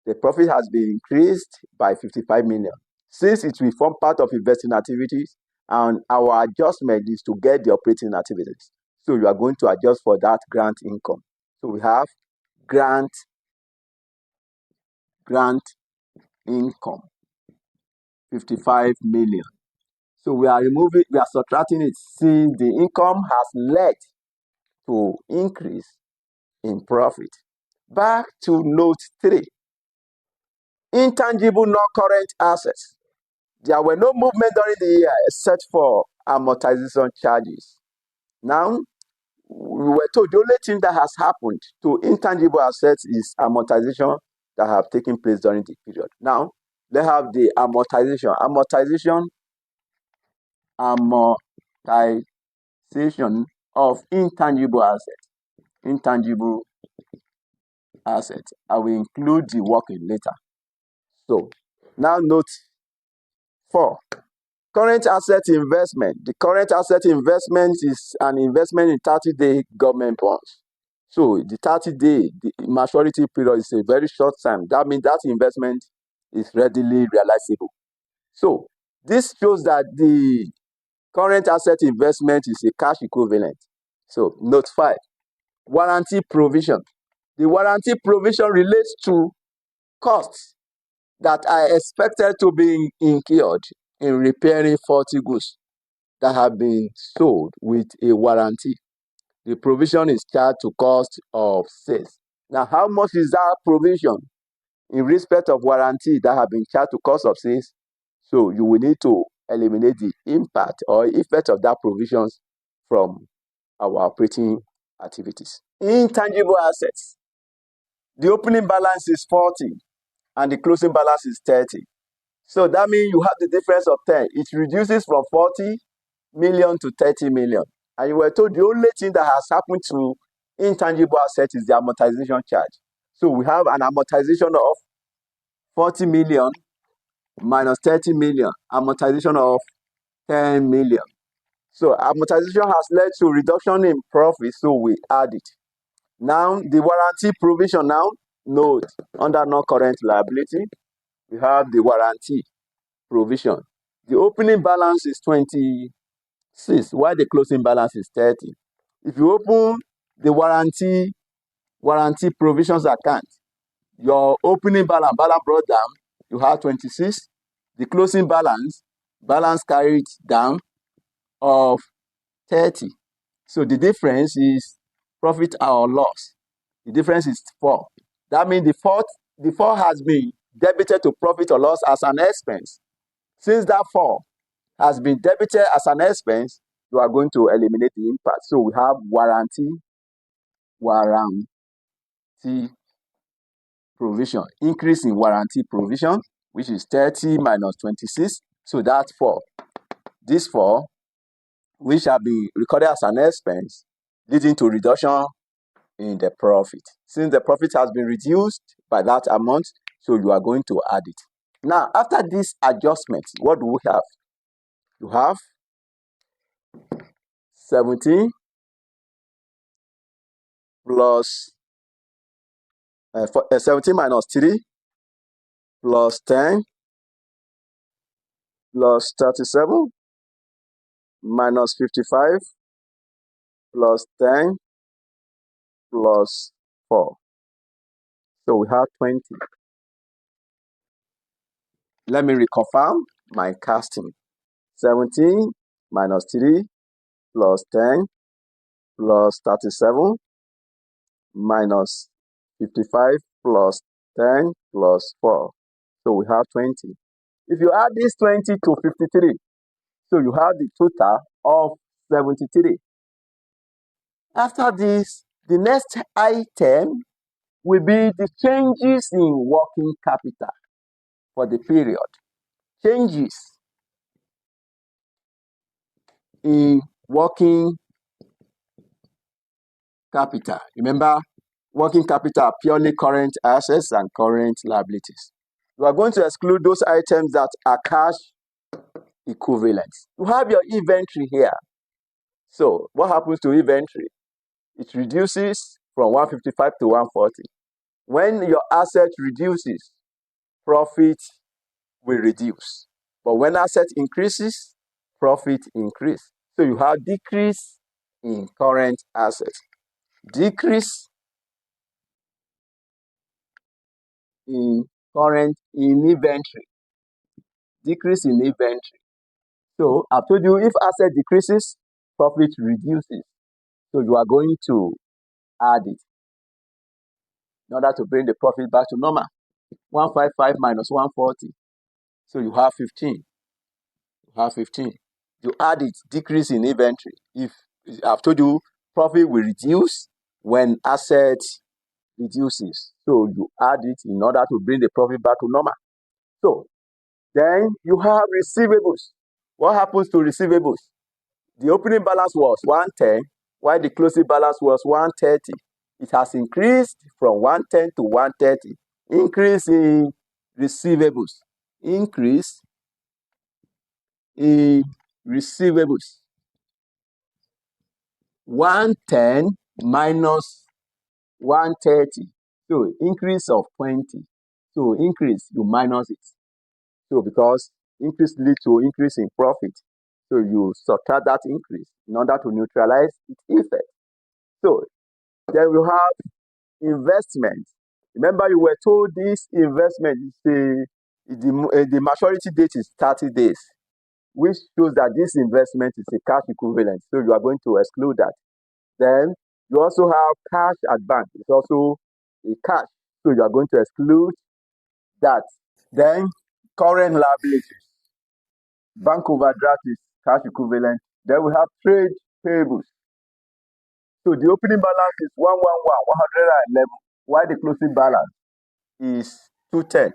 the profit has been increased by 55 million. Since it will form part of investing activities, and our adjustment is to get the operating activities. So you are going to adjust for that grant income. So we have grant income, 55 million. So we are subtracting it since the income has led to increase in profit. Back to note 3. Intangible non-current assets. There were no movement during the year except for amortization charges. Now, we were told the only thing that has happened to intangible assets is amortization that have taken place during the period. Now, they have the amortization. Amortization of intangible assets. Intangible assets. I will include the working later. So, now note 4. Current asset investment. The current asset investment is an investment in 30-day government bonds. So the 30-day maturity period is a very short time. That means that investment is readily realizable. So this shows that the current asset investment is a cash equivalent. So note 5, warranty provision. The warranty provision relates to costs that are expected to be incurred in repairing faulty goods that have been sold with a warranty. The provision is charged to cost of sales. Now, how much is that provision in respect of warranty that have been charged to cost of sales? So you will need to eliminate the impact or effect of that provisions from our operating activities. Intangible assets. The opening balance is 40 and the closing balance is 30. So that means you have the difference of 10. It reduces from 40 million to 30 million. And you were told the only thing that has happened to intangible assets is the amortization charge. So we have an amortization of 40 million minus 30 million, amortization of 10 million. So amortization has led to reduction in profit, so we add it. Now, the warranty provision now, note, under non-current liability, we have the warranty provision. The opening balance is 26, while the closing balance is 30. If you open the warranty provisions account, your opening balance brought down, you have 26. The closing balance carried down of 30. So the difference is profit or loss. The difference is 4. That means the 4 has been debited to profit or loss as an expense. Since that 4 has been debited as an expense, you are going to eliminate the impact. So we have warranty provision. Increase in warranty provision, which is 30 minus 26. So that's 4. This 4, which have been recorded as an expense, leading to reduction in the profit. Since the profit has been reduced by that amount, so you are going to add it. Now, after this adjustment, what do we have? You have 17 plus 17 minus 3 plus 10 plus 37 minus 55 plus 10 plus 4. So we have 20. Let me reconfirm my casting. 17 minus 3 plus 10 plus 37 minus 55 plus 10 plus 4. So we have 20. If you add this 20 to 53, so you have the total of 73. After this, the next item will be the changes in working capital for the period. Changes in working capital. Remember, working capital are purely current assets and current liabilities. You are going to exclude those items that are cash equivalents. You have your inventory here. So what happens to inventory? It reduces from 155 to 140. When your asset reduces, profit will reduce. But when asset increases, profit increase. So you have decrease in current assets, decrease in inventory, decrease in inventory. So I told you if asset decreases, profit reduces. So you are going to add it in order to bring the profit back to normal. 155 minus 140. So you have 15. You have 15. You add it, decrease in inventory. If I've told you profit will reduce when asset reduces. So you add it in order to bring the profit back to normal. So then you have receivables. What happens to receivables? The opening balance was 110, while the closing balance was 130. It has increased from 110 to 130. Increase in receivables. Increase in receivables. 110 minus 130. So increase of 20. So increase, you minus it. So because increase leads to increase in profit. So you subtract that increase in order to neutralize its effect. So then we have investment. Remember, you were told this investment is the maturity date is 30 days, which shows that this investment is a cash equivalent. So you are going to exclude that. Then you also have cash at bank. It's also a cash. So you are going to exclude that. Then current liabilities. Bank overdraft is cash equivalent. Then we have trade payables. So the opening balance is 111, while the closing balance is 210.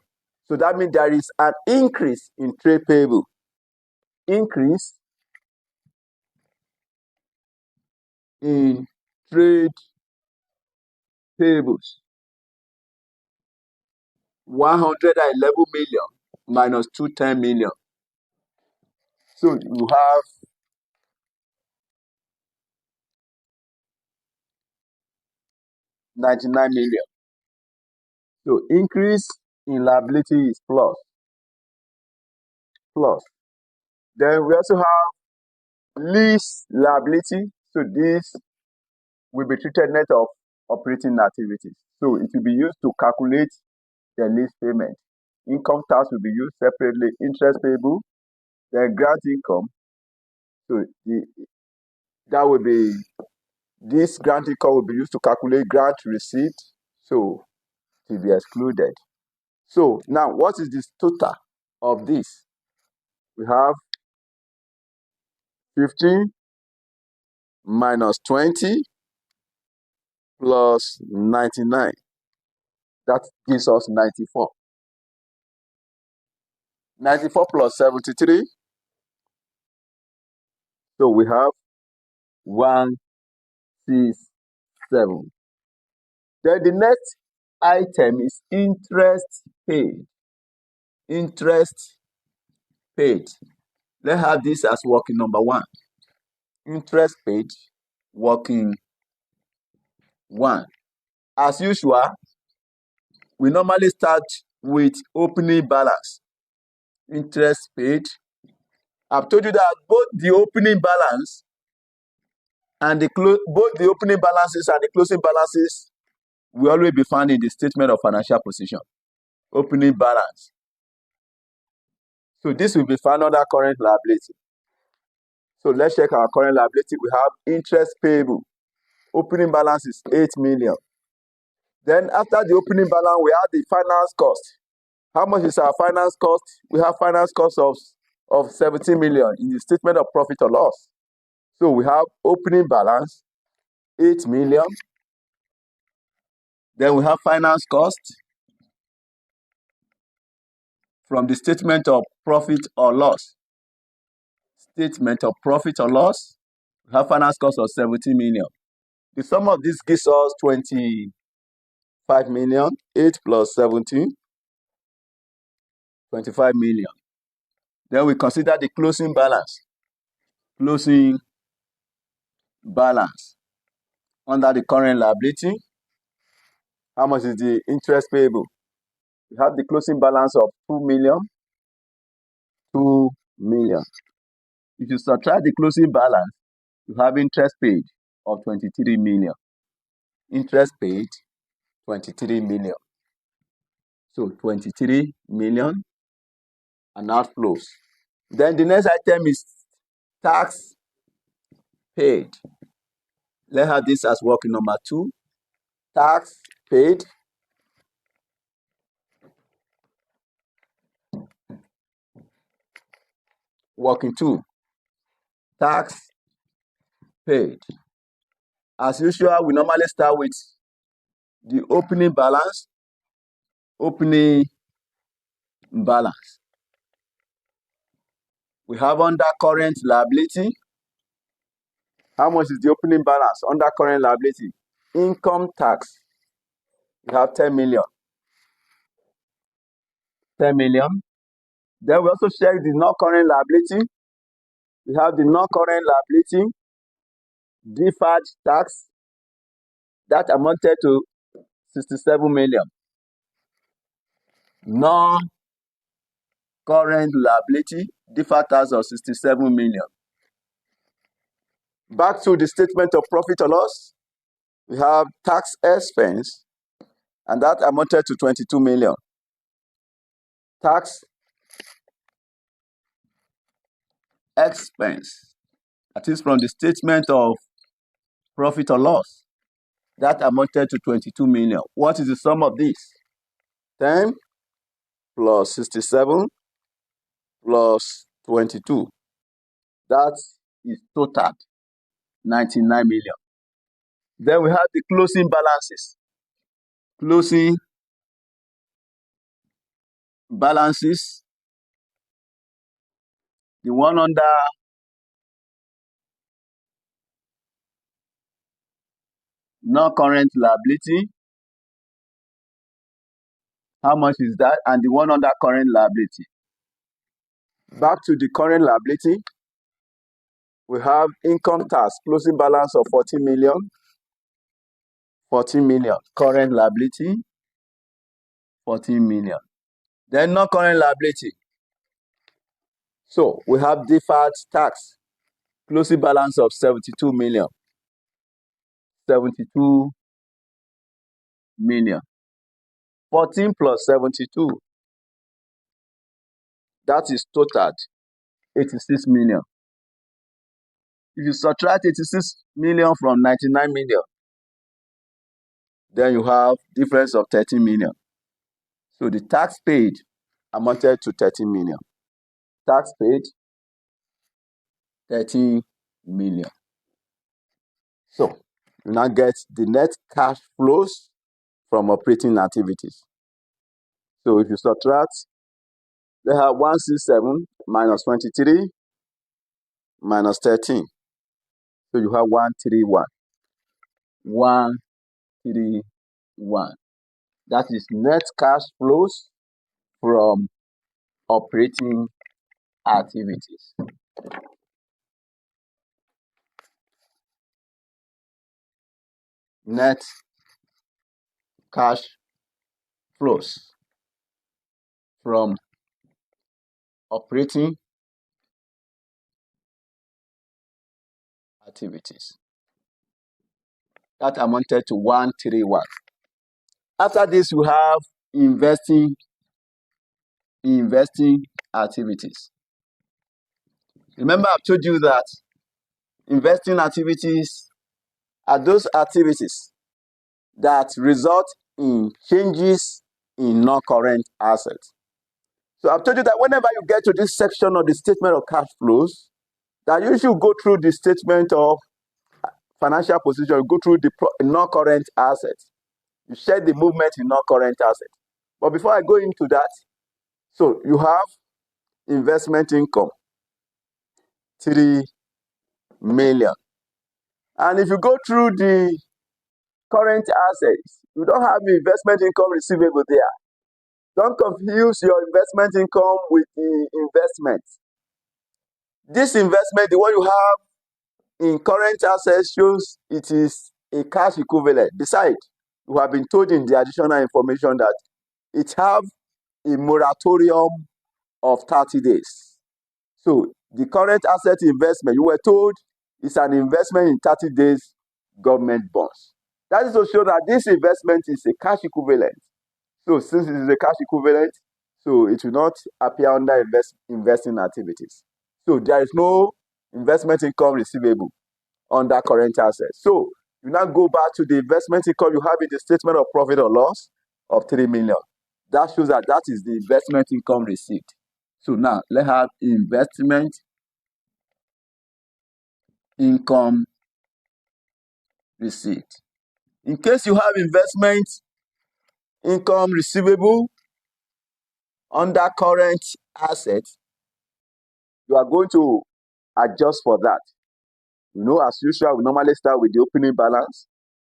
So that means there is an increase in trade payable. Increase in trade payables. 111 million minus 210 million. So you have 99 million. So increase in liability is plus. Plus. Then we also have lease liability. So this will be treated net of operating activities. So it will be used to calculate the lease payment. Income tax will be used separately. Interest payable, then grant income. So that will be, this grant income will be used to calculate grant receipt. So it will be excluded. So now what is the total of this? We have 15 minus 20 plus 99. That gives us 94. 94 plus 73. So we have 167. Then the next item is interest paid. Interest paid. Let's have this as working number 1. Interest paid, working 1. As usual, we normally start with opening balance. Interest paid. I've told you that both the opening balance and both the opening balances and the closing balances will always be found in the statement of financial position. Opening balance. So this will be found under current liability. So let's check our current liability. We have interest payable. Opening balance is 8 million. Then after the opening balance, we have the finance cost. How much is our finance cost? We have finance cost of 17 million in the statement of profit or loss. So we have opening balance, 8 million. Then we have finance cost from the statement of profit or loss. Statement of profit or loss, we have finance cost of 17 million. The sum of this gives us 25 million. 8 plus 17, 25 million. Then we consider the closing balance. Closing balance under the current liability. How much is the interest payable? We have the closing balance of 2 million. 2 million. If you subtract the closing balance, you have interest paid of 23 million. Interest paid, 23 million. So 23 million and outflows. Then the next item is tax paid. Let's have this as working number 2. Tax paid. Working 2. Tax paid. As usual, we normally start with the opening balance. Opening balance. We have under current liability. How much is the opening balance under current liability? Income tax. We have 10 million. 10 million. Then we also check the non-current liability. We have the non-current liability, deferred tax, that amounted to 67 million. Non-current liability, deferred tax of 67 million. Back to the statement of profit or loss, we have tax expense, and that amounted to 22 million. Tax expense, that is from the statement of profit or loss, that amounted to 22 million. What is the sum of this? 10 plus 67 plus 22. That is total 99 million. Then we have the closing balances. Closing balances, the one under non-current liability, how much is that? And the one under current liability. Back to the current liability, we have income tax, closing balance of 14 million. 14 million. Current liability, 14 million. Then non-current liability. So we have deferred tax, closing balance of 72 million. 72 million. 14 plus 72. That is totaled 86 million. If you subtract 86 million from 99 million, then you have difference of 13 million. So the tax paid amounted to 13 million. Tax paid, 13 million. So you now get the net cash flows from operating activities. So if you subtract, they have 167 minus 23 minus 13. So you have 131. 131. That is net cash flows from operating activities. Net cash flows from operating activities. That amounted to 131. After this, we have investing activities. Remember, I've told you that investing activities are those activities that result in changes in non-current assets. So I've told you that whenever you get to this section of the statement of cash flows, that you should go through the statement of financial position, you go through the non-current assets. You check the movement in non-current assets. But before I go into that, so you have investment income, 3 million. And if you go through the current assets, you don't have the investment income receivable there. Don't confuse your investment income with the investment. This investment, the one you have in current assets, shows it is a cash equivalent. Besides, you have been told in the additional information that it have a moratorium of 30 days. So the current asset investment, you were told, is an investment in 30 days government bonds. That is to show that this investment is a cash equivalent. So since it is a cash equivalent, so it will not appear under investing activities. So there is no investment income receivable under current assets. So you now go back to the investment income you have in the statement of profit or loss of 3 million. That shows that that is the investment income received. So now let's have investment income receipt. In case you have investment income receivable under current assets, you are going to adjust for that. As usual, we normally start with the opening balance,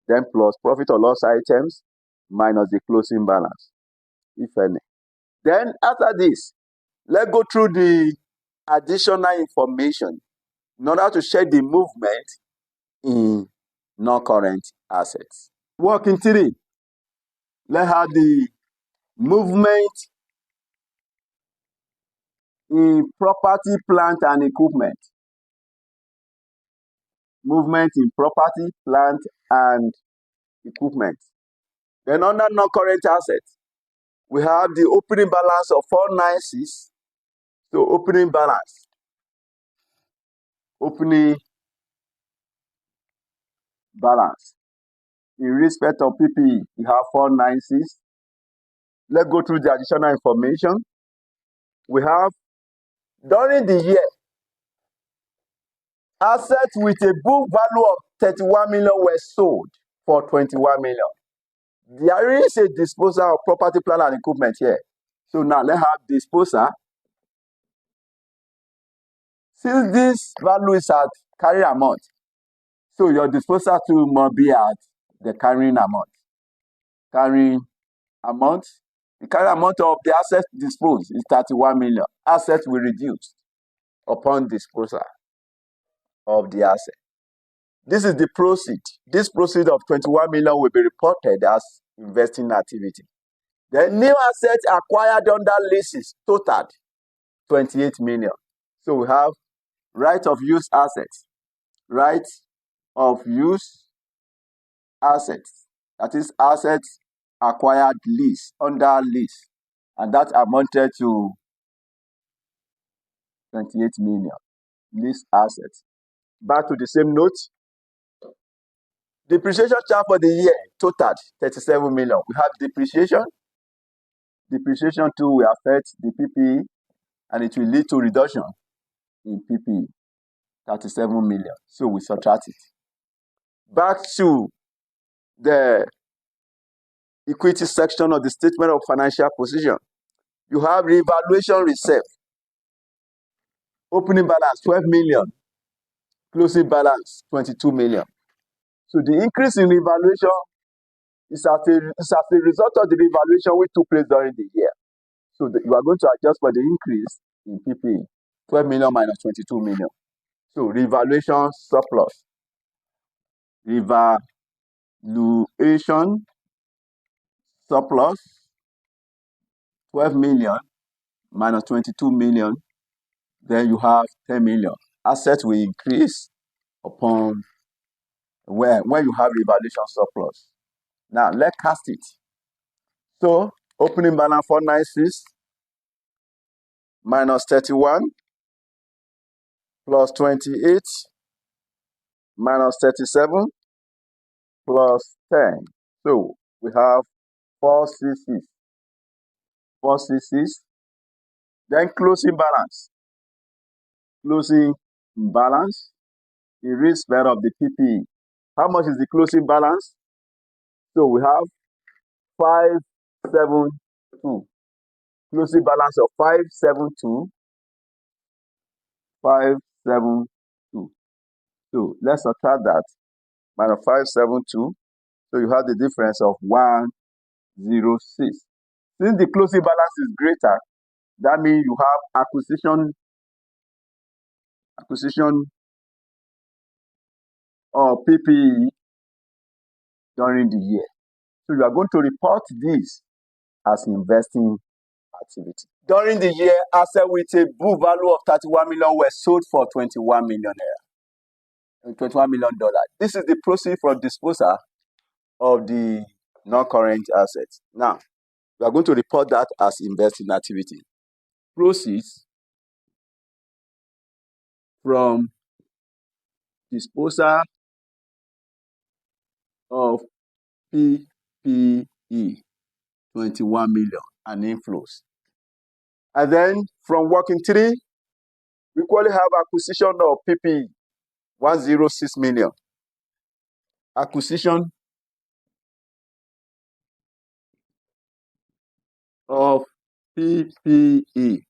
then plus profit or loss items, minus the closing balance, if any. Then after this, let's go through the additional information in order to check the movement in non-current assets. Working 3, let's have the movement in property, plant, and equipment. Movement in property, plant, and equipment. Then under non-current assets, we have the opening balance of 496. So opening balance. Opening balance. In respect of PPE, we have 496. Let's go through the additional information. We have, during the year, assets with a book value of 31 million were sold for 21 million. There is a disposal of property, plant, and equipment here. So now let's have disposal. Since this value is at carrying amount, so your disposal too must be at the carrying amount. Carrying amount. The carrying amount of the asset disposed is 31 million. Assets will reduce upon disposal of the asset. This is the proceed. This proceed of 21 million will be reported as investing activity. The new assets acquired under leases totaled 28 million. So we have right of use assets. Right of use assets. That is assets acquired lease, under lease. And that amounted to 28 million. Lease assets. Back to the same note. Depreciation charge for the year totaled 37 million. We have depreciation. Depreciation too will affect the PPE and it will lead to reduction in PPE. 37 million. So we subtract it. Back to the equity section of the statement of financial position. You have revaluation reserve. Opening balance 12 million. Closing balance 22 million. So the increase in revaluation is as a result of the revaluation which took place during the year. So you are going to adjust for the increase in PPE. 12 million minus 22 million. So revaluation surplus. Revaluation surplus 12 million minus 22 million. Then you have 10 million. Assets will increase upon when you have revaluation surplus. Now let's cast it. So opening balance 496 minus 31 plus 28 minus 37 plus 10. So we have 466. 466. Then closing balance. Closing balance in respect of the PPE. How much is the closing balance? So we have 572. Closing balance of 572. 572. So let's subtract that. Minus 572. So you have the difference of 106. Since the closing balance is greater, that means you have acquisition of PPE during the year. So you are going to report this as investing activity. During the year, assets with a book value of 31 million were sold for 21 million naira. $21 million. This is the proceeds from disposal of the non-current assets. Now, we are going to report that as investing activity. Proceeds from disposal of PPE, 21 million, and inflows. And then from working 3, we equally have acquisition of PPE, 106 million. acquisition of PPE,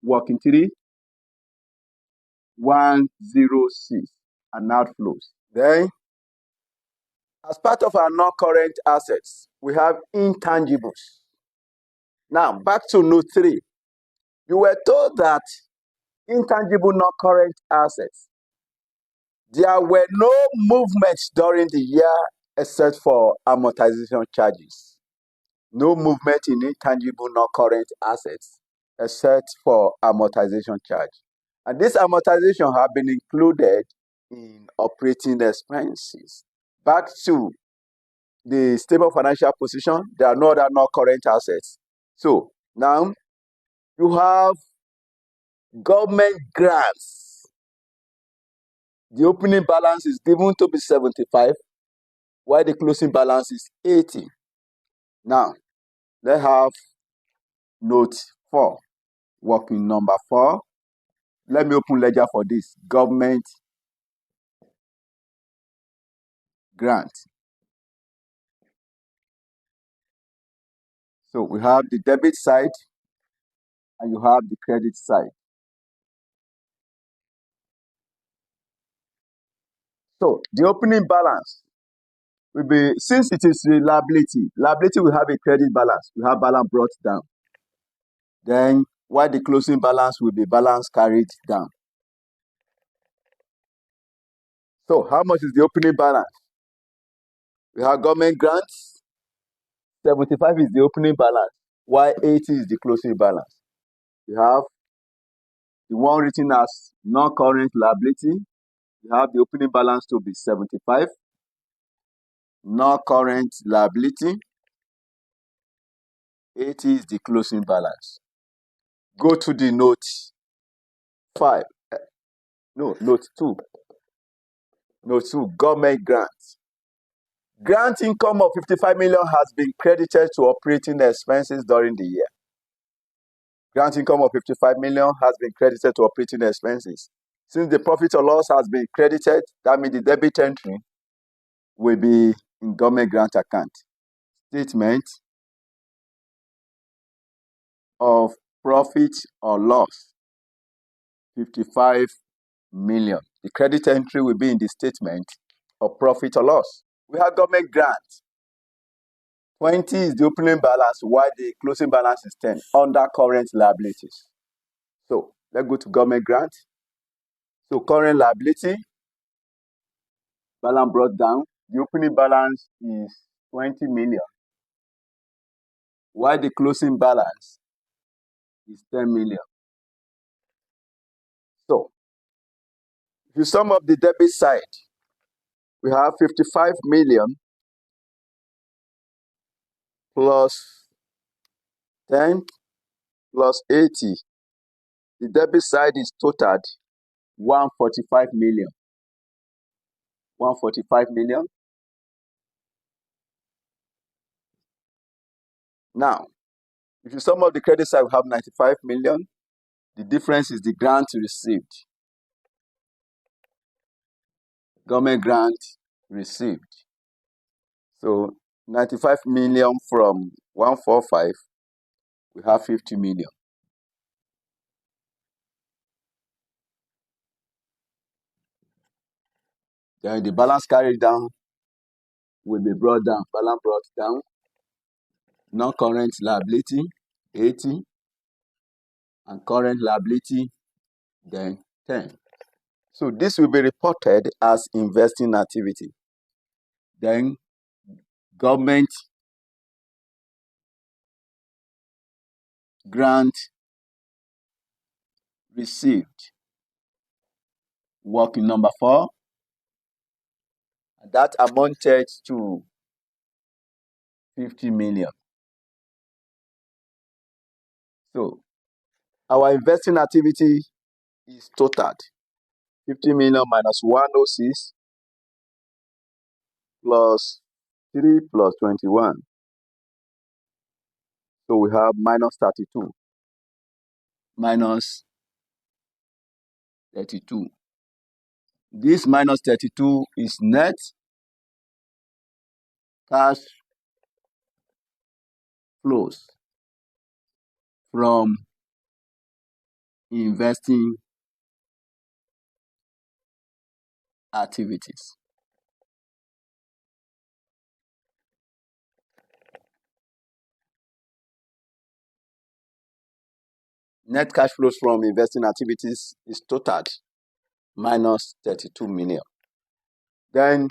working 3106, and outflows. Then, as part of our non-current assets, we have intangibles. Now, back to note 3. You were told that intangible non-current assets, there were no movements during the year except for amortization charges. No movement in intangible non-current assets except for amortization charge. And this amortization have been included in operating expenses. Back to the stable financial position, there are no other non-current assets. So now you have government grants. The opening balance is given to be 75, while the closing balance is 80. Now, let's have note 4, working number 4. Let me open ledger for this. Government grant. So we have the debit side and you have the credit side. So the opening balance will be, since it is a liability will have a credit balance. We have balance brought down. Then while the closing balance will be balance carried down. So how much is the opening balance? We have government grants. 75 is the opening balance, while 80 is the closing balance. We have the one written as non-current liability. We have the opening balance to be 75. Non-current liability. 80 is the closing balance. Go to the note 5. Note 2. Note 2, government grants. Grant income of 55 million has been credited to operating expenses during the year. Grant income of 55 million has been credited to operating expenses. Since the profit or loss has been credited, that means the debit entry will be in government grant account. Statement of profit or loss, 55 million. The credit entry will be in the statement of profit or loss. We have government grant. 20 is the opening balance, while the closing balance is 10 under current liabilities. So let's go to government grant. So current liability, balance brought down. The opening balance is 20 million, while the closing balance is 10 million. So if you sum up the debit side, we have 55 million plus 10 plus 80. The debit side is totaled 145 million. 145 million. Now, if you sum up the credit side, we have 95 million. The difference is the grant received. Government grant received. So 95 million from 145, we have 50 million. Then the balance carried down will be brought down. Balance brought down. Non-current liability, 80. And current liability, then 10. So this will be reported as investing activity. Then government grant received, working number 4. That amounted to 50 million. So our investing activity is totaled 50 million minus 106 plus 3 plus 21. So we have minus 32. Minus 32. This minus 32 is net. cash flows from investing activities. Net cash flows from investing activities is totaled minus 32 million. Then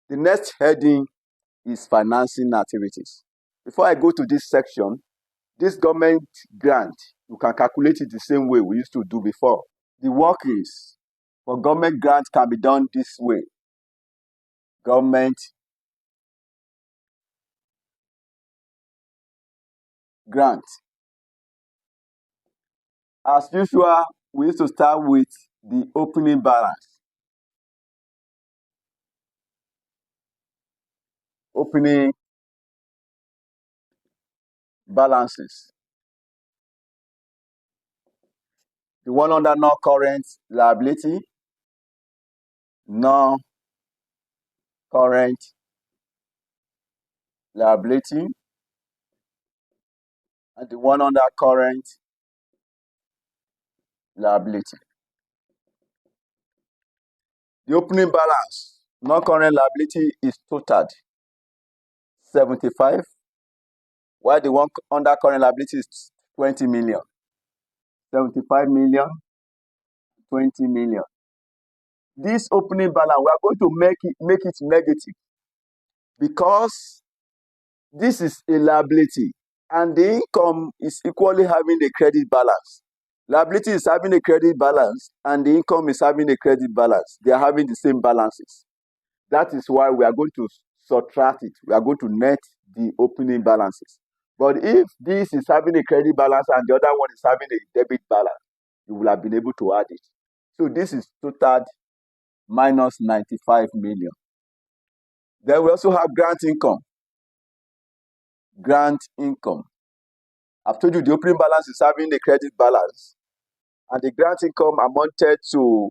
the next heading is financing activities. Before I go to this section, this government grant, you can calculate it the same way we used to do before. The workings for government grant can be done this way. Government grant. As usual, we used to start with the opening balance. Opening balances. The one under non-current liability, non-current liability, and the one under current liability. The opening balance, non-current liability, is totaled 75, while the one under current liability is 20 million. 75 million, 20 million. This opening balance, we are going to make it negative because this is a liability and the income is equally having a credit balance. Liability is having a credit balance and the income is having a credit balance. They are having the same balances. That is why we are going to subtract it. We are going to net the opening balances. But if this is having a credit balance and the other one is having a debit balance, you will have been able to add it. So this is totaled minus 95 million. Then we also have grant income. Grant income. I've told you the opening balance is having a credit balance. And the grant income amounted to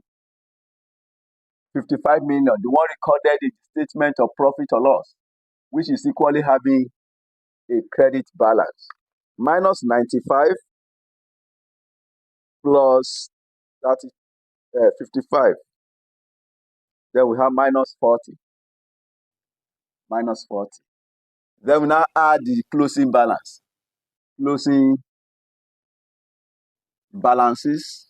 55 million, the one recorded in the statement of profit or loss, which is equally having a credit balance. Minus 95 plus 55. Then we have minus 40. Minus 40. Then we now add the closing balance. Closing balances.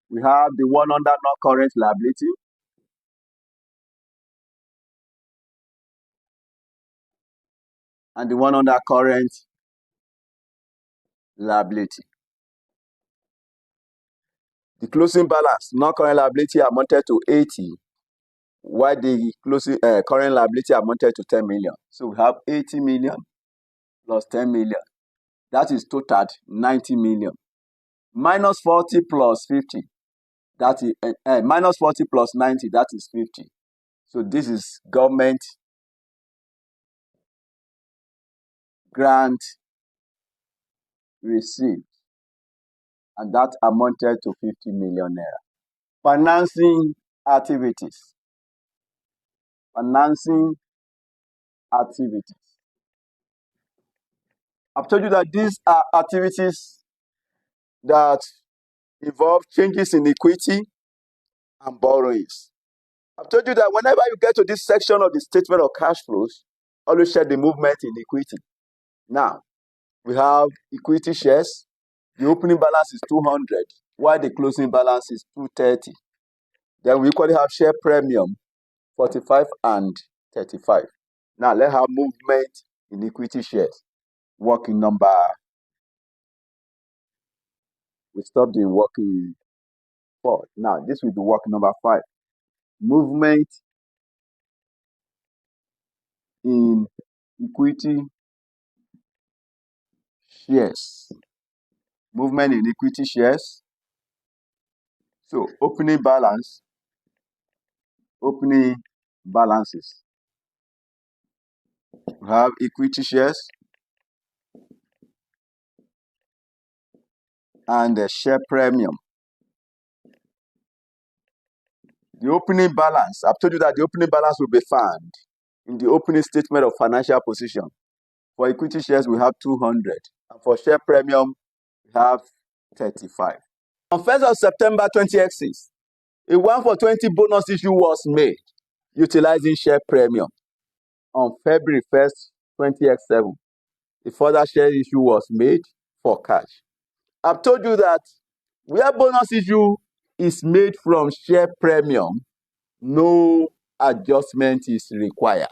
We have the one under non-current liability. And the one under current liability. The closing balance, non-current liability amounted to 80, while the closing current liability amounted to 10 million. So we have 80 million plus 10 million. That is totaled 90 million. Minus 40 plus 50. That is minus 40 plus 90, that is 50. So this is government grant received, and that amounted to 50 million naira. Financing activities. Financing activities. I've told you that these are activities that involve changes in equity and borrowings. I've told you that whenever you get to this section of the statement of cash flows, always check the movement in equity. Now, we have equity shares. The opening balance is 200, while the closing balance is 230. Then we equally have share premium, 45 and 35. Now, let's have movement in equity shares. Working number. We stopped in working 4. Now, this will be working number 5. Movement in equity shares. Movement in equity shares. So, opening balance. Opening balances. We have equity shares and the share premium. The opening balance. I've told you that the opening balance will be found in the opening statement of financial position. For equity shares, we have 200. And for share premium, we have 35. On 1st of September 2006, a 1-for-20 bonus issue was made utilizing share premium. On February 1st, 2007, a further share issue was made for cash. I've told you that where bonus issue is made from share premium, no adjustment is required.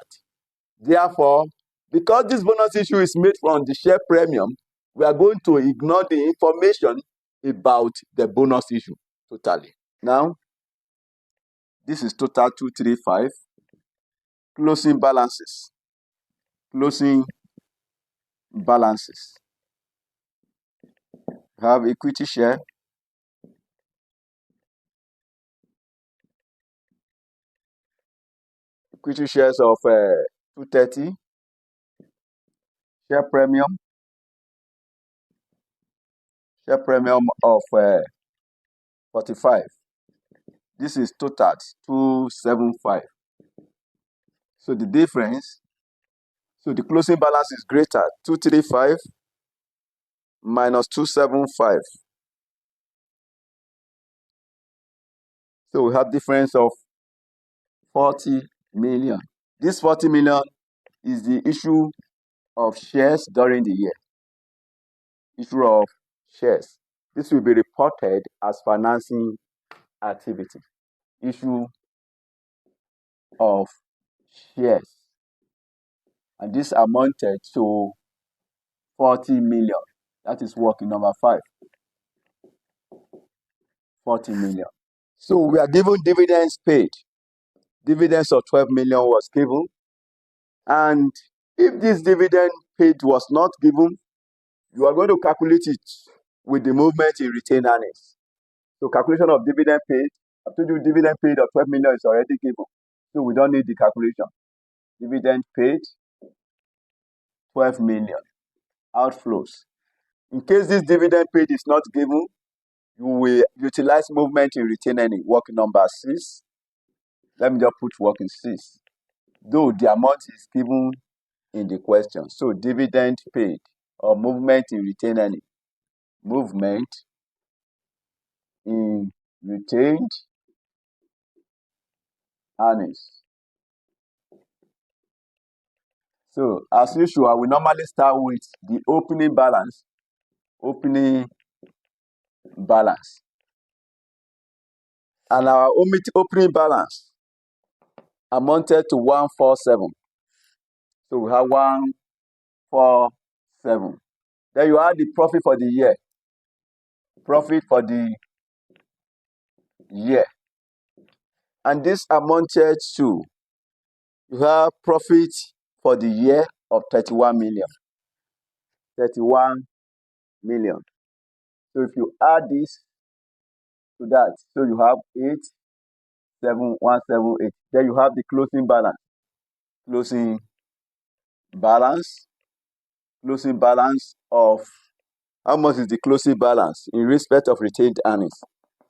Therefore, because this bonus issue is made from the share premium, we are going to ignore the information about the bonus issue totally. Now, this is total 235. Closing balances. Closing balances. We have equity share. Equity shares of 230. Share premium. Share premium of 45. This is total 275. So the difference, so the closing balance is greater, 235 minus 275. So we have difference of 40 million. This 40 million is the issue of shares during the year. Issue of shares. This will be reported as financing activity. Issue of shares. And this amounted to 40 million. That is working number 5. 40 million. So we are given dividends paid. Dividends of 12 million was given. And if this dividend paid was not given, you are going to calculate it with the movement in retained earnings. So calculation of dividend paid, I told you dividend paid of 12 million is already given. So we don't need the calculation. Dividend paid, 12 million. Outflows. In case this dividend paid is not given, you will utilize movement in retained earnings, working number 6. Let me just put working 6. Though the amount is given in the question. So dividend paid or movement in retained earnings. Movement in retained earnings. So as usual, we normally start with the opening balance. Opening balance. And our opening balance amounted to 147. So we have 147. Then you add the profit for the year. Profit for the year. And this amounted to, you have profit for the year of 31 million. 31 million. So if you add this to that, so you have 87178. Then you have the closing balance. Closing balance. Closing balance of, how much is the closing balance in respect of retained earnings?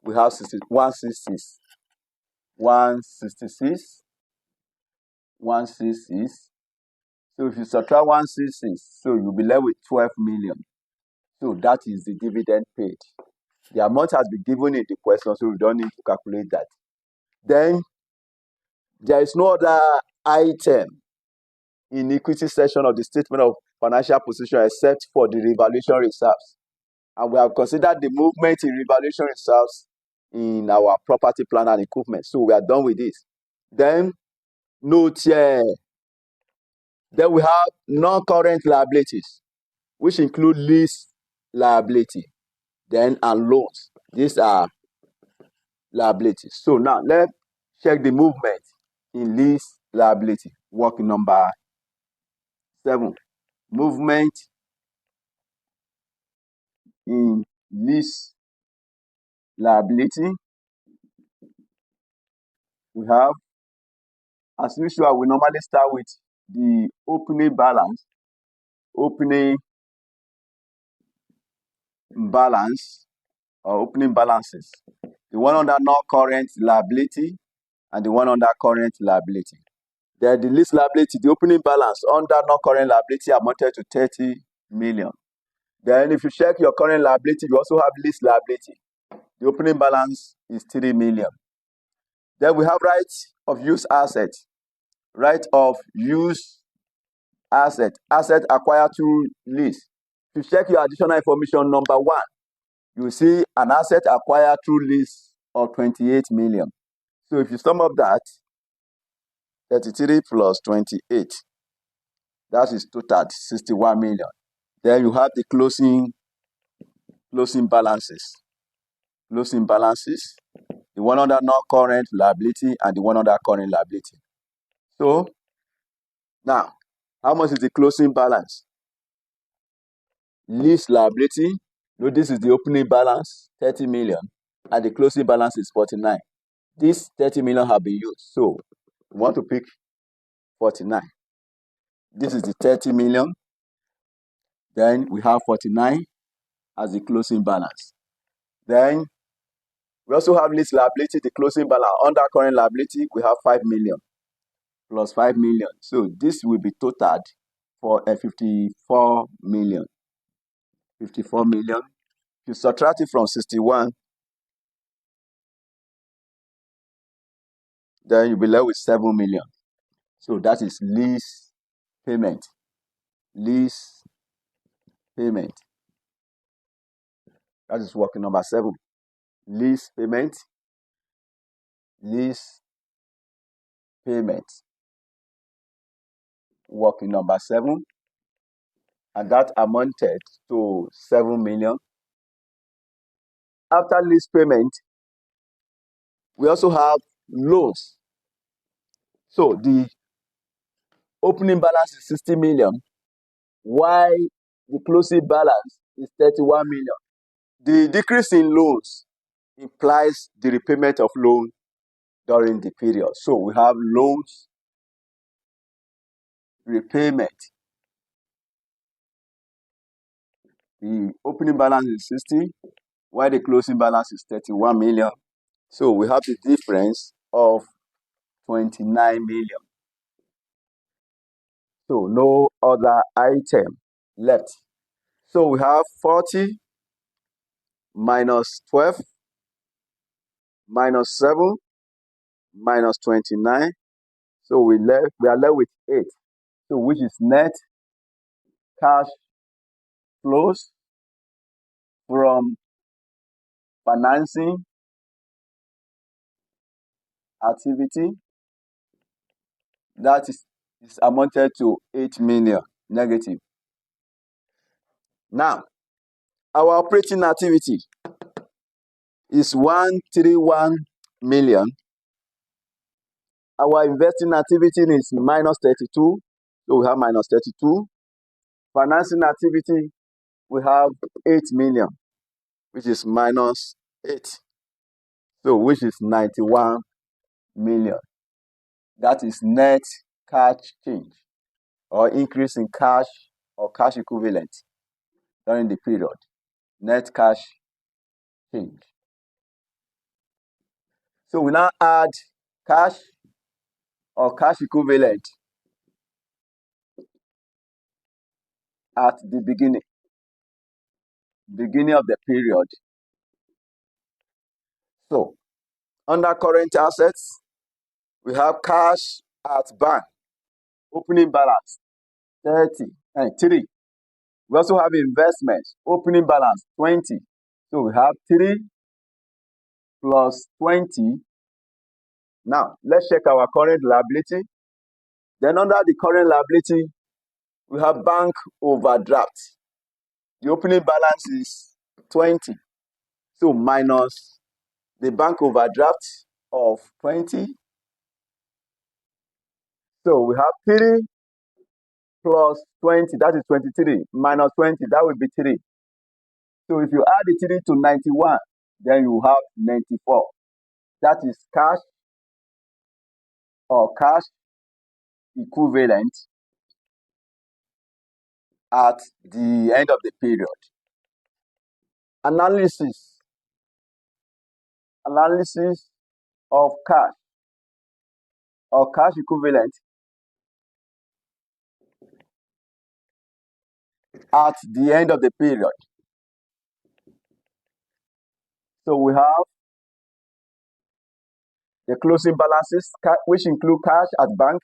We have 166. 166. 166. So if you subtract 166, so you'll be left with 12 million. So that is the dividend paid. The amount has been given in the question, so we don't need to calculate that. Then there is no other item in equity section of the statement of financial position except for the revaluation reserves. And we have considered the movement in revaluation reserves in our property, plant, and equipment. So we are done with this. Then note here. Then we have non-current liabilities, which include lease liability, then and loans. These are liabilities. So now let's check the movement in lease liability. Working number 7. Movement in lease liability. We have, as usual, we normally start with the opening balance. Opening balance or opening balances. The one under non-current liability, and the one under current liability. Then the lease liability, the opening balance under non-current liability amounted to 30 million. Then if you check your current liability, you also have lease liability. The opening balance is 3 million. Then we have right of use asset. Right of use asset. Asset acquired through lease. If you check your additional information number 1, you see an asset acquired through lease of 28 million. So if you sum up that, 33 plus 28, that is total 61 million. Then you have the closing balances. Closing balances, the one under non-current liability and the one under current liability. So now, how much is the closing balance? Lease liability, this is the opening balance, 30 million, and the closing balance is 49. This 30 million have been used, so we want to pick 49. This is the 30 million. Then we have 49 as the closing balance. Then we also have lease liability, the closing balance. Under current liability, we have 5 million plus 5 million. So this will be totaled for a 54 million. 54 million. If you subtract it from 61, then you'll be left with 7 million. So that is lease payment. Lease payment. That is working number 7. Lease payment. Lease payment. Working number 7. And that amounted to 7 million. After lease payment, we also have loans. So the opening balance is 60 million, while the closing balance is 31 million. The decrease in loans implies the repayment of loan during the period. So we have loans repayment. The opening balance is 60, while the closing balance is 31 million. So we have the difference of 29 million. So no other item left. So we have 40 minus 12 minus 7 minus 29. So we are left with 8. So which is net cash flows from financing activity. That is amounted to 8 million negative. Now, our operating activity is 131 million. Our investing activity is minus 32. So we have minus 32. Financing activity, we have 8 million, which is minus 8. So which is 91 million. That is net cash change or increase in cash or cash equivalent during the period. Net cash change. So we now add cash or cash equivalent at the beginning of the period. So under current assets, we have cash at bank, opening balance 3. We also have investments, opening balance 20. So we have 3 plus 20. Now, let's check our current liability. Then under the current liability, we have bank overdraft. The opening balance is 20. So minus the bank overdraft of 20. So we have 3 plus 20, that is 23, minus 20, that will be 3. So if you add the 3 to 91, then you have 94. That is cash or cash equivalent at the end of the period. Analysis of cash. or cash equivalent at the end of the period. So we have the closing balances, which include cash at bank,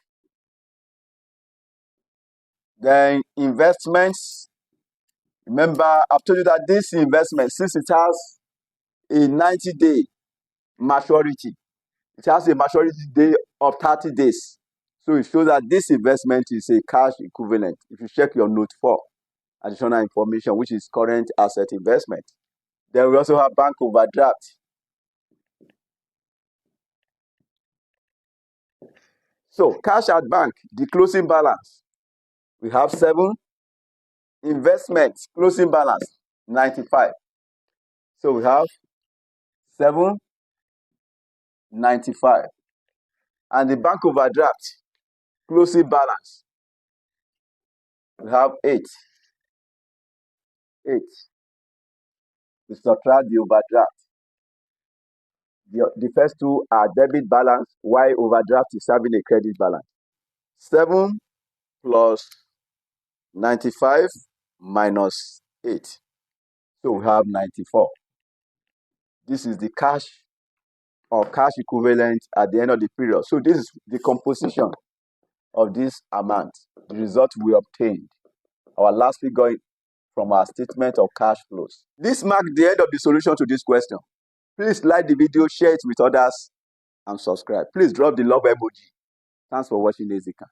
then investments. Remember, I've told you that this investment, since it has a 90-day maturity, it has a maturity day of 30 days. So it shows that this investment is a cash equivalent. If you check your note 4, additional information, which is current asset investment. Then we also have bank overdraft. So cash at bank, the closing balance, we have 7. Investments, closing balance, 95. So we have 795. And the bank overdraft, closing balance, we have 8. We subtract the overdraft. The first two are debit balance, while overdraft is having a credit balance. 7 plus 95 minus 8. So we have 94. This is the cash or cash equivalent at the end of the period. So this is the composition of this amount, the result we obtained. Our last figure from our statement of cash flows. This marks the end of the solution to this question. Please like the video, share it with others, and subscribe. Please drop the love emoji. Thanks for watching ACCA.